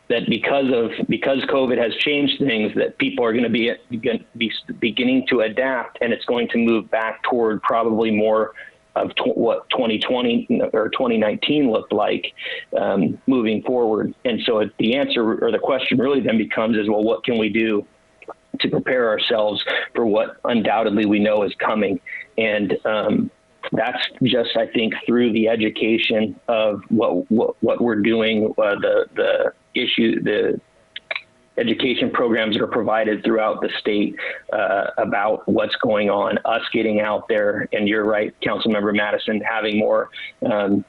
because COVID has changed things, that people are going to be beginning to adapt, and it's going to move back toward probably more of what 2020 or 2019 looked like moving forward. And so the answer, or the question really then becomes is, well, what can we do to prepare ourselves for what undoubtedly we know is coming? And that's just, I think, through the education of what we're doing, the education programs that are provided throughout the state about what's going on, us getting out there. And you're right, Councilmember Madison, having more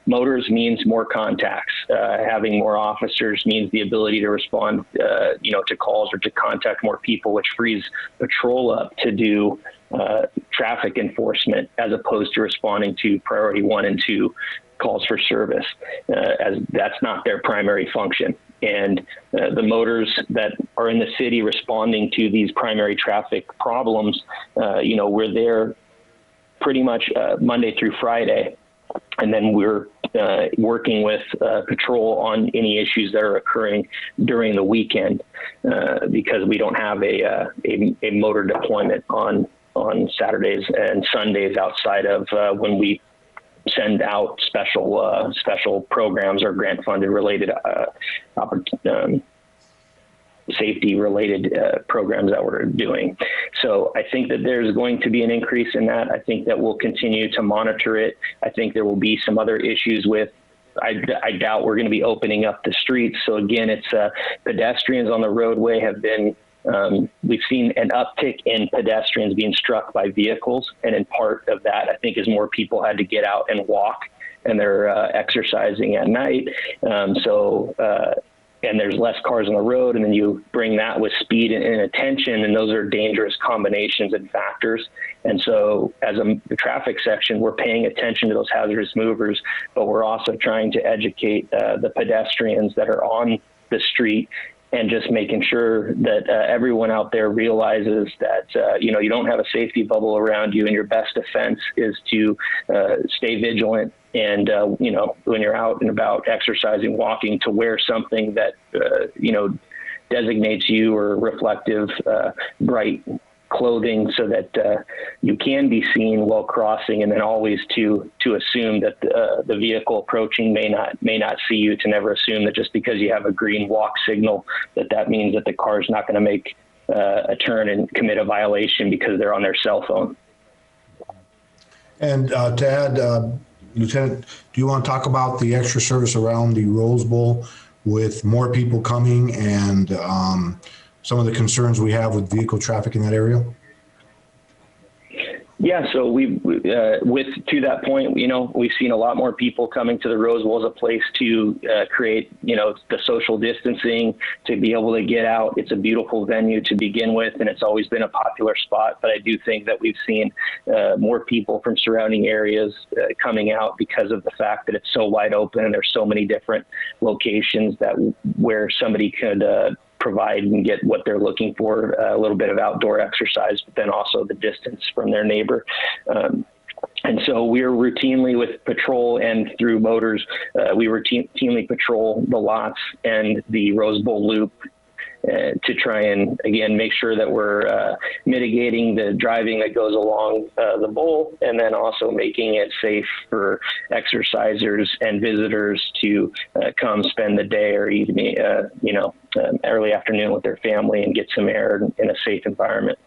motors means more contacts. Having more officers means the ability to respond, to calls or to contact more people, which frees patrol up to do traffic enforcement as opposed to responding to priority 1 and 2 calls for service, as that's not their primary function. And the motors that are in the city responding to these primary traffic problems, we're there pretty much Monday through Friday. And then we're working with patrol on any issues that are occurring during the weekend because we don't have a motor deployment on Saturdays and Sundays outside of when we send out special programs or grant funded related safety related programs that we're doing. So I think that there's going to be an increase in that. I think that we'll continue to monitor it. I think there will be some other issues with, I doubt we're going to be opening up the streets. So again, it's pedestrians on the roadway have been, we've seen an uptick in pedestrians being struck by vehicles. And in part of that, I think, is more people had to get out and walk, and they're exercising at night. And there's less cars on the road, and then you bring that with speed and attention, and those are dangerous combinations and factors. And so as a traffic section, we're paying attention to those hazardous movers, but we're also trying to educate the pedestrians that are on the street, and just making sure that everyone out there realizes that, you don't have a safety bubble around you, and your best defense is to stay vigilant. And, when you're out and about exercising, walking, to wear something that, designates you, or reflective, bright clothing, so that you can be seen while crossing, and then always to assume that the vehicle approaching may not see you, to never assume that just because you have a green walk signal that means that the car is not going to make a turn and commit a violation because they're on their cell phone. And to add, Lieutenant, do you want to talk about the extra service around the Rose Bowl with more people coming and some of the concerns we have with vehicle traffic in that area? Yeah, so to that point, we've seen a lot more people coming to the Rose Bowl as a place to create, the social distancing, to be able to get out. It's a beautiful venue to begin with, and it's always been a popular spot. But I do think that we've seen more people from surrounding areas coming out because of the fact that it's so wide open, and there's so many different locations where somebody could provide and get what they're looking for, a little bit of outdoor exercise, but then also the distance from their neighbor. And so we're routinely, with patrol and through motors, we routinely patrol the lots and the Rose Bowl loop to try and, again, make sure that we're mitigating the driving that goes along the bowl, and then also making it safe for exercisers and visitors to come spend the day or evening, early afternoon with their family and get some air in a safe environment.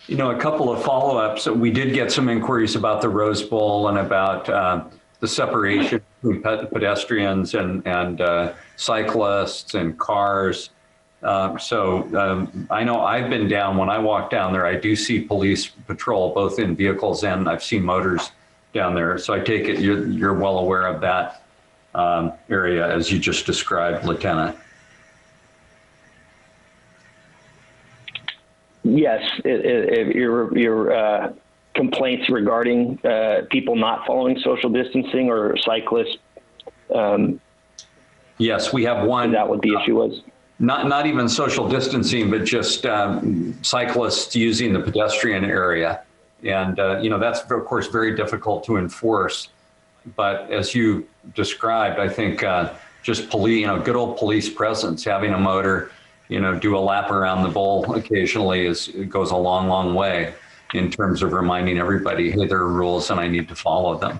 A couple of follow-ups. We did get some inquiries about the Rose Bowl and about the separation between pedestrians and cyclists and cars. So I know I've been down. When I walk down there, I do see police patrol, both in vehicles, and I've seen motors down there. So I take it you're well aware of that area as you just described, Lieutenant. Yes, your complaints regarding people not following social distancing or cyclists. Yes, we have one. Is that what the issue was? Not even social distancing, but just cyclists using the pedestrian area. And, that's, of course, very difficult to enforce. But as you described, I think just police, good old police presence, having a motor, do a lap around the bowl occasionally goes a long, long way in terms of reminding everybody, hey, there are rules and I need to follow them.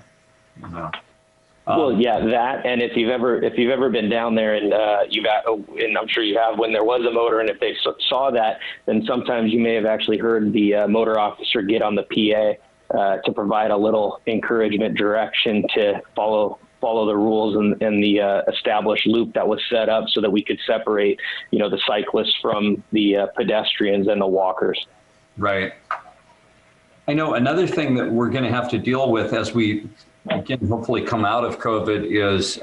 Well, yeah, that, and if you've ever been down there and and I'm sure you have, when there was a motor, and if they saw that, then sometimes you may have actually heard the motor officer get on the PA to provide a little encouragement, direction to follow the rules and the established loop that was set up so that we could separate, the cyclists from the pedestrians and the walkers. Right. I know another thing that we're going to have to deal with as we, again, hopefully come out of COVID is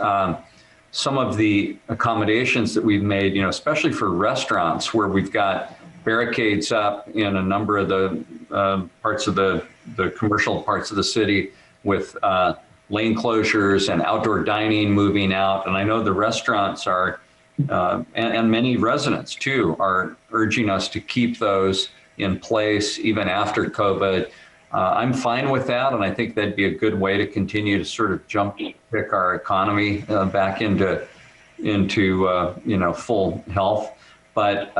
some of the accommodations that we've made, especially for restaurants where we've got barricades up in a number of the parts of the commercial parts of the city with lane closures and outdoor dining moving out. And I know the restaurants are, and many residents too, are urging us to keep those in place even after COVID. I'm fine with that, and I think that'd be a good way to continue to sort of jump pick our economy back into full health. But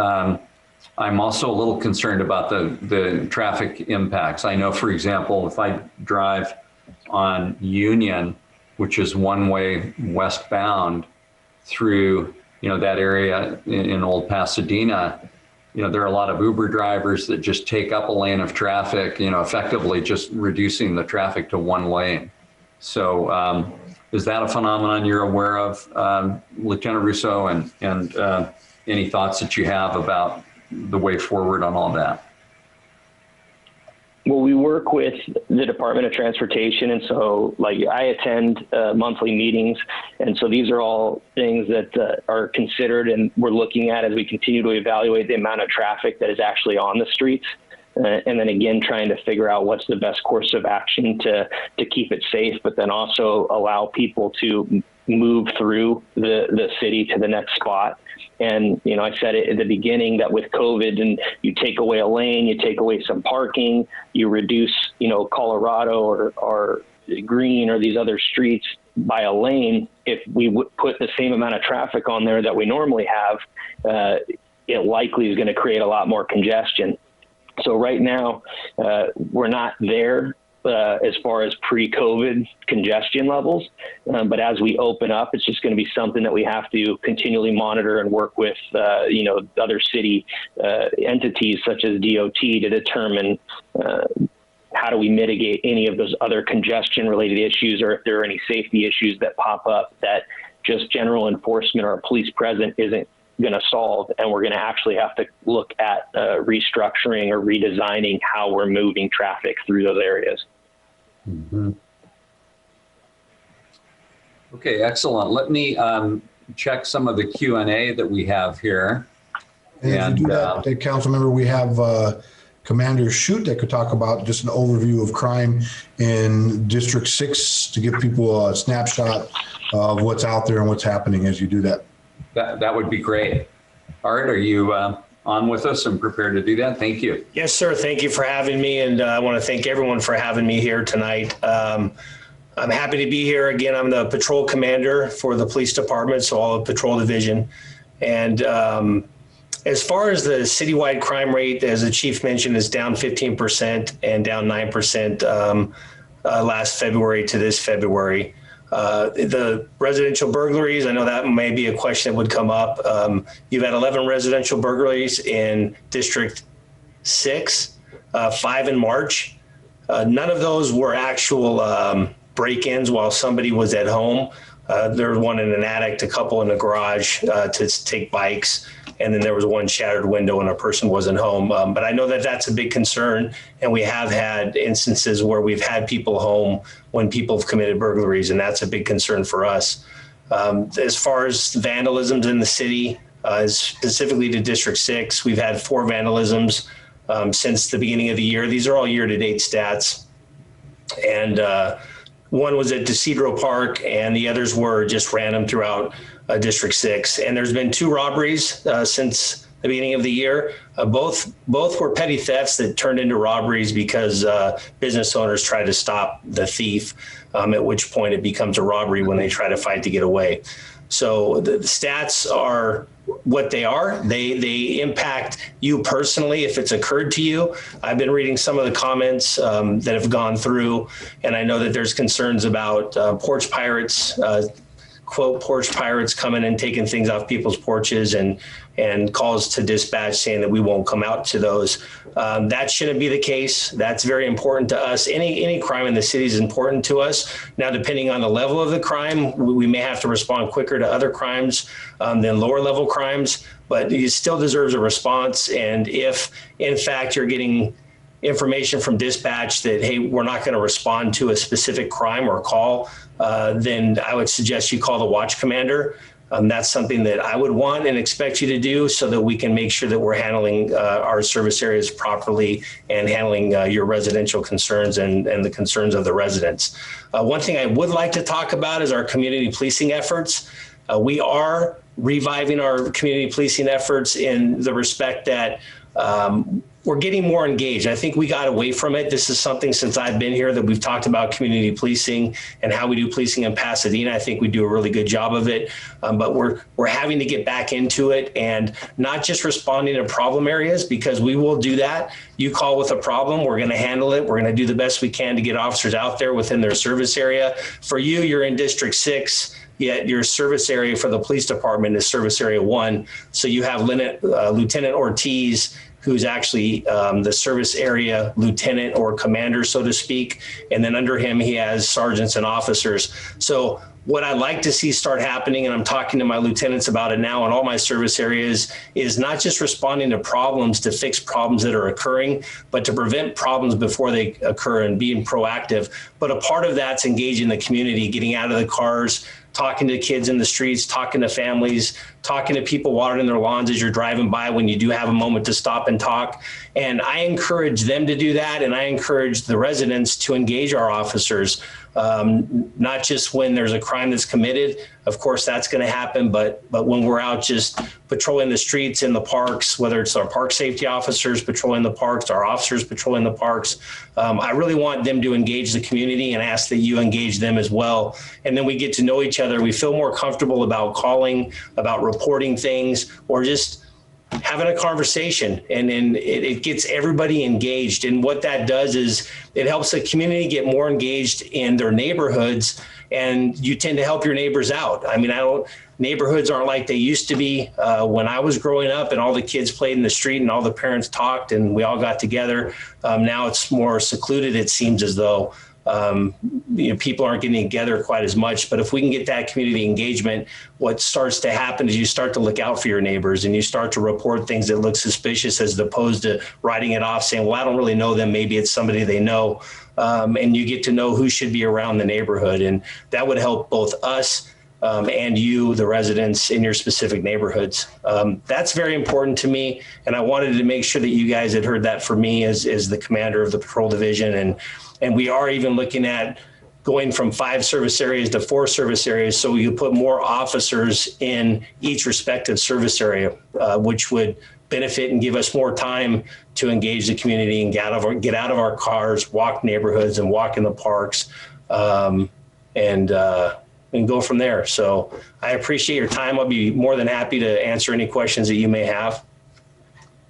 I'm also a little concerned about the traffic impacts. I know, for example, if I drive on Union, which is one-way westbound through that area in Old Pasadena, there are a lot of Uber drivers that just take up a lane of traffic, effectively just reducing the traffic to one lane. So is that a phenomenon you're aware of, Lieutenant Russo, and any thoughts that you have about the way forward on all that? Well, we work with the Department of Transportation, and so I attend monthly meetings, and so these are all things that are considered and we're looking at as we continue to evaluate the amount of traffic that is actually on the streets, and then again trying to figure out what's the best course of action to keep it safe, but then also allow people to move through the city to the next spot. And, I said it at the beginning that with COVID, and you take away a lane, you take away some parking, you reduce, Colorado or Green or these other streets by a lane. If we would put the same amount of traffic on there that we normally have, it likely is going to create a lot more congestion. So right now, we're not there as far as pre-COVID congestion levels. But as we open up, it's just going to be something that we have to continually monitor and work with, other city entities such as DOT to determine how do we mitigate any of those other congestion related issues, or if there are any safety issues that pop up that just general enforcement or police presence isn't going to solve. And we're going to actually have to look at restructuring or redesigning how we're moving traffic through those areas. Mm-hmm. Okay, excellent. Let me check some of the Q&A that we have here. And if you do that, Councilmember, we have Commander Chute that could talk about just an overview of crime in District 6 to give people a snapshot of what's out there and what's happening as you do that. That would be great. Art, are you on with us and prepared to do that? Thank you. Yes, sir. Thank you for having me. And I want to thank everyone for having me here tonight. I'm happy to be here. Again, I'm the patrol commander for the police department, so all of patrol division. And as far as the citywide crime rate, as the chief mentioned, is down 15% and down 9% last February to this February. The residential burglaries, I know that may be a question that would come up. You've had 11 residential burglaries in District 6, 5 in March. None of those were actual break-ins while somebody was at home. There was one in an attic, a couple in the garage to take bikes, and then there was one shattered window and a person wasn't home. But I know that that's a big concern, and we have had instances where we've had people home when people have committed burglaries, and that's a big concern for us. As far as vandalisms in the city, specifically to District 6, we've had 4 vandalisms since the beginning of the year. These are all year-to-date stats. And one was at Decidro Park, and the others were just random throughout District 6. And there's been 2 robberies since the beginning of the year. Both were petty thefts that turned into robberies because business owners try to stop the thief, at which point it becomes a robbery when they try to fight to get away. So the stats are what they are. They impact you personally if it's occurred to you. I've been reading some of the comments that have gone through, and I know that there's concerns about porch pirates, quote, porch pirates coming and taking things off people's porches, and calls to dispatch saying that we won't come out to those. That shouldn't be the case. That's very important to us. Any crime in the city is important to us. Now, depending on the level of the crime, we may have to respond quicker to other crimes than lower level crimes, but it still deserves a response. And if, in fact, you're getting information from dispatch that, hey, we're not going to respond to a specific crime or call, then I would suggest you call the watch commander. That's something that I would want and expect you to do so that we can make sure that we're handling our service areas properly and handling your residential concerns and the concerns of the residents. One thing I would like to talk about is our community policing efforts. We are reviving our community policing efforts in the respect that we're getting more engaged. I think we got away from it. This is something since I've been here that we've talked about community policing and how we do policing in Pasadena. I think we do a really good job of it, but we're having to get back into it and not just responding to problem areas, because we will do that. You call with a problem, we're going to handle it. We're going to do the best we can to get officers out there within their service area. For you, you're in District 6. Yet your service area for the police department is Service Area 1. So you have Lieutenant Ortiz, who's actually the service area lieutenant or commander, so to speak. And then under him, he has sergeants and officers. So what I'd like to see start happening, and I'm talking to my lieutenants about it now in all my service areas, is not just responding to problems to fix problems that are occurring, but to prevent problems before they occur and being proactive. But a part of that's engaging the community, getting out of the cars, talking to kids in the streets, talking to families, talking to people watering their lawns as you're driving by when you do have a moment to stop and talk. And I encourage them to do that. And I encourage the residents to engage our officers, not just when there's a crime that's committed. Of course, that's going to happen. But when we're out just patrolling the streets in the parks, whether it's our park safety officers patrolling the parks, our officers patrolling the parks, I really want them to engage the community and ask that you engage them as well. And then we get to know each other. We feel more comfortable about calling, about reporting things, or just having a conversation, and then it gets everybody engaged. And what that does is it helps the community get more engaged in their neighborhoods, and you tend to help your neighbors out. I mean, neighborhoods aren't like they used to be when I was growing up and all the kids played in the street and all the parents talked and we all got together. Now it's more secluded, it seems as though. People aren't getting together quite as much, but if we can get that community engagement, what starts to happen is you start to look out for your neighbors and you start to report things that look suspicious, as opposed to writing it off saying, well, I don't really know them. Maybe it's somebody they know. And you get to know who should be around the neighborhood. And that would help both us and you, the residents in your specific neighborhoods. That's very important to me. And I wanted to make sure that you guys had heard that from me as the commander of the patrol division. And we are even looking at going from 5 service areas to 4 service areas, so we could put more officers in each respective service area, which would benefit and give us more time to engage the community and get out of our cars, walk neighborhoods and walk in the parks, and go from there. So I appreciate your time. I'll be more than happy to answer any questions that you may have.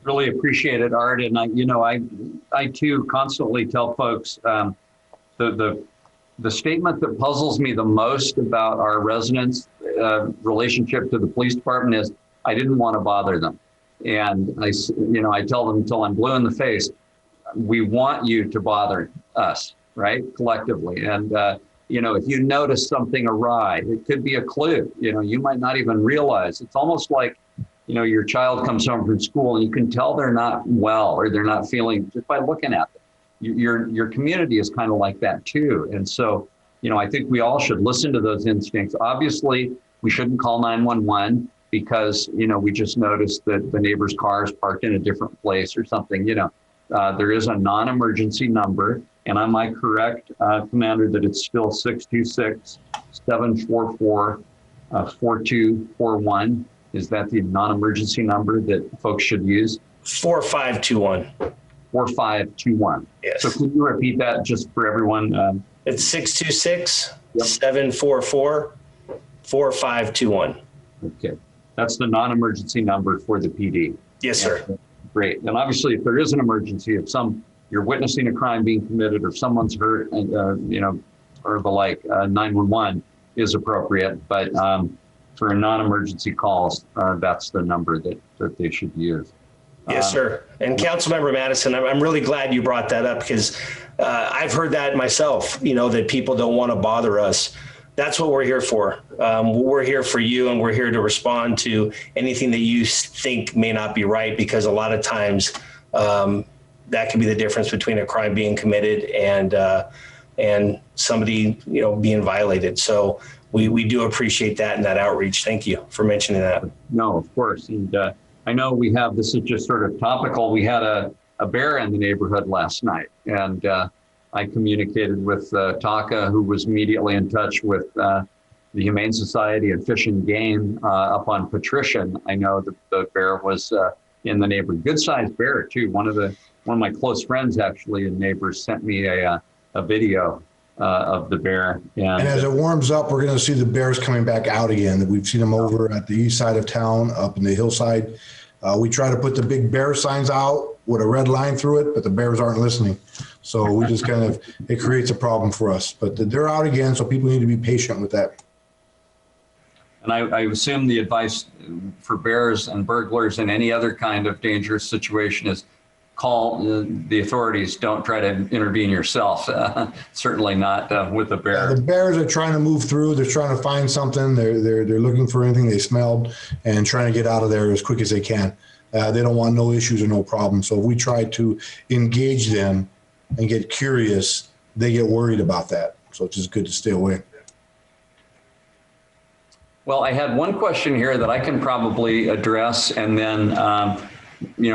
Really appreciate it, Art. And I too constantly tell folks the statement that puzzles me the most about our residents' relationship to the police department is, I didn't want to bother them. And I tell them until I'm blue in the face, we want you to bother us, right? Collectively. And if you notice something awry, it could be a clue. You might not even realize. It's almost like, your child comes home from school and you can tell they're not well or they're not feeling just by looking at them. Your community is kind of like that too. And so, I think we all should listen to those instincts. Obviously, we shouldn't call 911 because, we just noticed that the neighbor's car is parked in a different place or something. There is a non-emergency number. And am I correct, Commander, that it's still 626-744-4241? Is that the non-emergency number that folks should use? 4521. 4521. Yes. So could you repeat that just for everyone? It's 626-744-4521. Okay. That's the non-emergency number for the PD. Yes, sir. Great. And obviously, if there is an emergency, if you're witnessing a crime being committed or someone's hurt, or the like, 911 is appropriate. But for non-emergency calls, that's the number that they should use. Yes, sir. And Councilmember Madison, I'm really glad you brought that up because I've heard that myself, that people don't want to bother us. That's what we're here for. We're here for you, and we're here to respond to anything that you think may not be right, because a lot of times that can be the difference between a crime being committed and somebody, being violated. So we do appreciate that and that outreach. Thank you for mentioning that. No, of course. And I know this is just sort of topical. We had a bear in the neighborhood last night, and I communicated with Taka, who was immediately in touch with the Humane Society and Fish and Game up on Patrician. I know that the bear was in the neighborhood. Good-sized bear, too. One of my close friends, actually, and neighbors, sent me a video of the bear. And as it warms up, we're going to see the bears coming back out again. We've seen them over at the east side of town, up in the hillside. We try to put the big bear signs out with a red line through it, but the bears aren't listening. So we just it creates a problem for us. But they're out again, so people need to be patient with that. And I assume the advice for bears and burglars and any other kind of dangerous situation is call the authorities. Don't try to intervene yourself. Certainly not with a bear. Yeah, the bears are trying to move through. They're trying to find something. They're looking for anything they smelled and trying to get out of there as quick as they can. They don't want no issues or no problems. So if we try to engage them and get curious, they get worried about that. So it's just good to stay away. Well, I had one question here that I can probably address, and then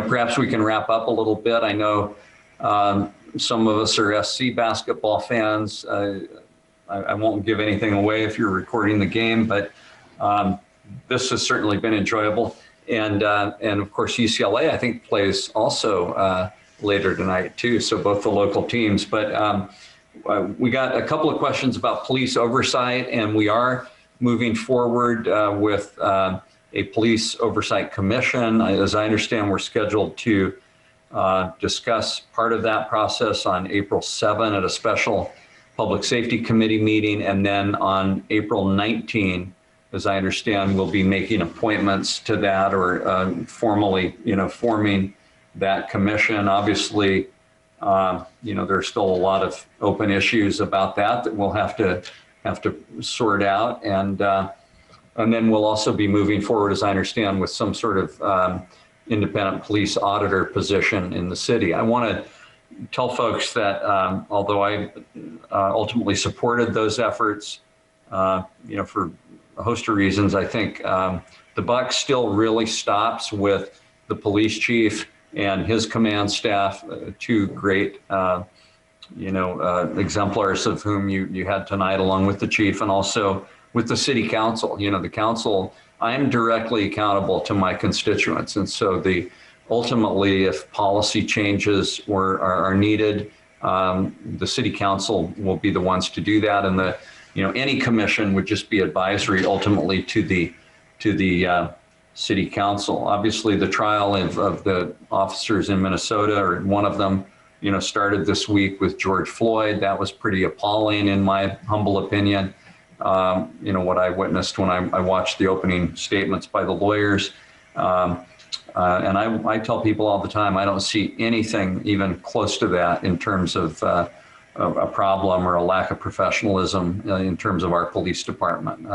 perhaps we can wrap up a little bit. I know some of us are SC basketball fans. I won't give anything away if you're recording the game, but this has certainly been enjoyable. And of course, UCLA, I think, plays also later tonight too. So both the local teams. But we got a couple of questions about police oversight, and we are moving forward with a police oversight commission. As I understand, we're scheduled to discuss part of that process on April 7 at a special public safety committee meeting. And then on April 19, as I understand, we'll be making appointments to that, or formally, forming that commission. Obviously, there's still a lot of open issues about that we'll have to sort out. And then we'll also be moving forward, as I understand, with some sort of independent police auditor position in the city. I want to tell folks that although I ultimately supported those efforts, for a host of reasons, I think the buck still really stops with the police chief and his command staff, two great exemplars of whom you had tonight, along with the chief, and also with the city council. The council, I am directly accountable to my constituents. And so ultimately, if policy changes are needed, the city council will be the ones to do that. And any commission would just be advisory ultimately to the city council. Obviously, the trial of the officers in Minnesota, or one of them, started this week with George Floyd. That was pretty appalling, in my humble opinion. What I witnessed when I watched the opening statements by the lawyers. And I tell people all the time, I don't see anything even close to that in terms of a problem or a lack of professionalism in terms of our police department.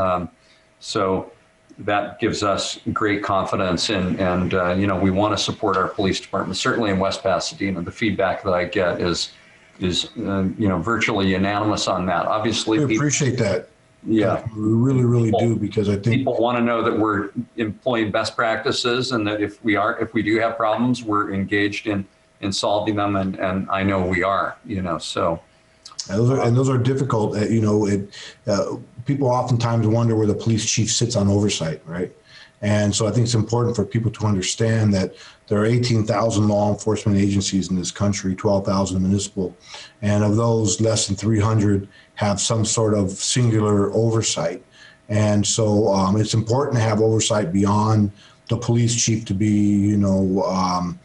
So that gives us great confidence and you know, we want to support our police department. Certainly in West Pasadena, the feedback that I get is you know, virtually unanimous on that. Obviously, We appreciate that. Yeah, we really do, because I think people want to know that we're employing best practices and that if we do have problems, we're engaged in solving them, and I know we are, you know, so. And those are difficult. You know, people oftentimes wonder where the police chief sits on oversight, right? And so I think it's important for people to understand that there are 18,000 law enforcement agencies in this country, 12,000 municipal, and of those, less than 300 have some sort of singular oversight. And so it's important to have oversight beyond the police chief to be, you know,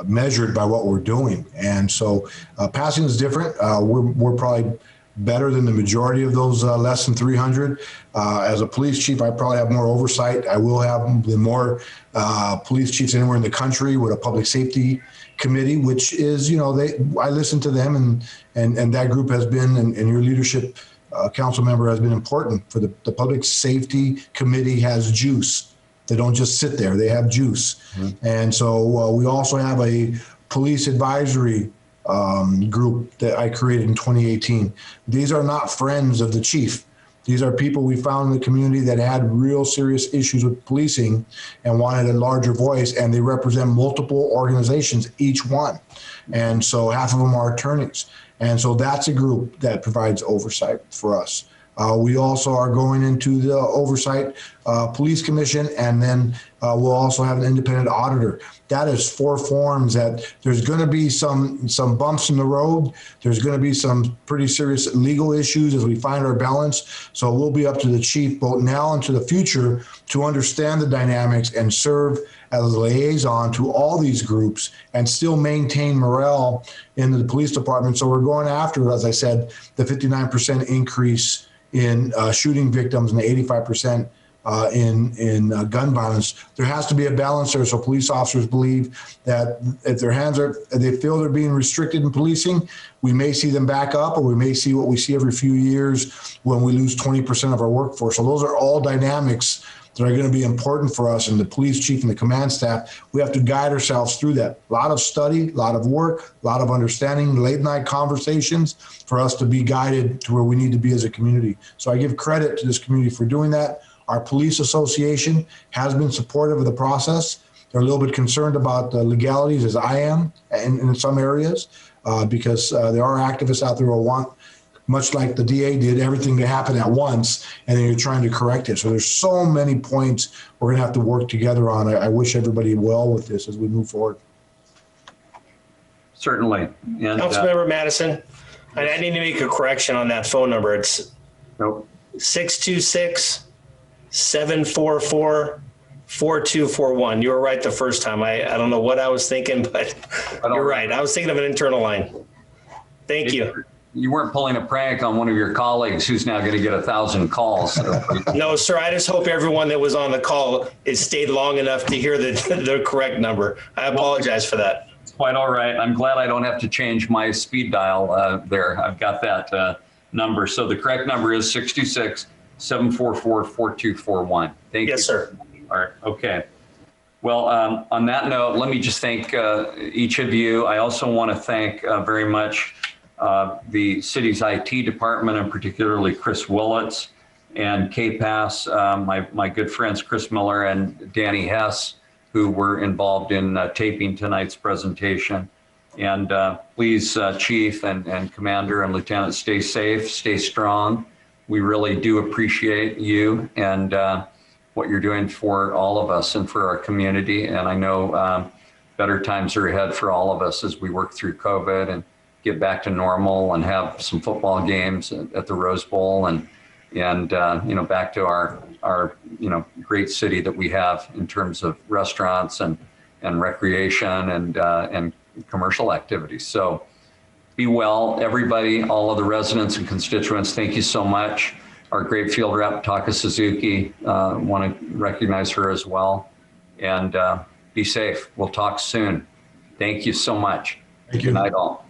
measured by what we're doing. And so passing is different. We're probably better than the majority of those less than 300. As a police chief, I probably have more oversight. I will have the more police chiefs anywhere in the country with a public safety committee, which is, you know, I listen to them, and that group has been, and your leadership, council member, has been important for the public safety committee. Has juice. They don't just sit there, they have juice. Mm-hmm. And so we also have a police advisory group that I created in 2018. These are not friends of the chief. These are people we found in the community that had real serious issues with policing and wanted a larger voice, and they represent multiple organizations, each one. And so half of them are attorneys. And so that's a group that provides oversight for us. We also are going into the oversight police commission, and then we'll also have an independent auditor. That is 4 forms that there's going to be some bumps in the road. There's going to be some pretty serious legal issues as we find our balance. So we'll be up to the chief both now and to the future to understand the dynamics and serve as a liaison to all these groups and still maintain morale in the police department. So we're going after, as I said, the 59% increase in shooting victims and the 85% in gun violence. There has to be a balance there, so police officers believe that if they feel they're being restricted in policing, we may see them back up, or we may see what we see every few years when we lose 20% of our workforce. So those are all dynamics that are going to be important for us, and the police chief and the command staff, we have to guide ourselves through that. A lot of study, a lot of work, a lot of understanding, late night conversations for us to be guided to where we need to be as a community. So I give credit to this community for doing that. Our police association has been supportive of the process. They're a little bit concerned about the legalities, as I am in some areas, because there are activists out there who want, much like the DA did, everything to happen at once, and then you're trying to correct it. So there's so many points we're going to have to work together on. I wish everybody well with this as we move forward. Certainly. And Councilmember Madison, I need to make a correction on that phone number. It's 626-744-4241. You were right the first time. I don't know what I was thinking, but you're right. I was thinking of an internal line. Thank you. You weren't pulling a prank on one of your colleagues who's now going to get 1,000 calls. No, sir. I just hope everyone that was on the call has stayed long enough to hear the correct number. I apologize for that. It's quite all right. I'm glad I don't have to change my speed dial there. I've got that number. So the correct number is 626-744-4241. Thank you. Yes, sir. All right. Okay. Well, on that note, let me just thank each of you. I also want to thank very much the city's IT department, and particularly Chris Willits and KPAS, my good friends Chris Miller and Danny Hess, who were involved in taping tonight's presentation. And please, Chief and Commander and Lieutenant, stay safe, stay strong. We really do appreciate you and what you're doing for all of us and for our community. And I know better times are ahead for all of us as we work through COVID and get back to normal and have some football games at the Rose Bowl and you know, back to our you know, great city that we have in terms of restaurants and recreation and commercial activities. So be well, everybody, all of the residents and constituents. Thank you so much. Our great field rep, Taka Suzuki, want to recognize her as well. And be safe. We'll talk soon. Thank you so much. Thank you. Good night, all.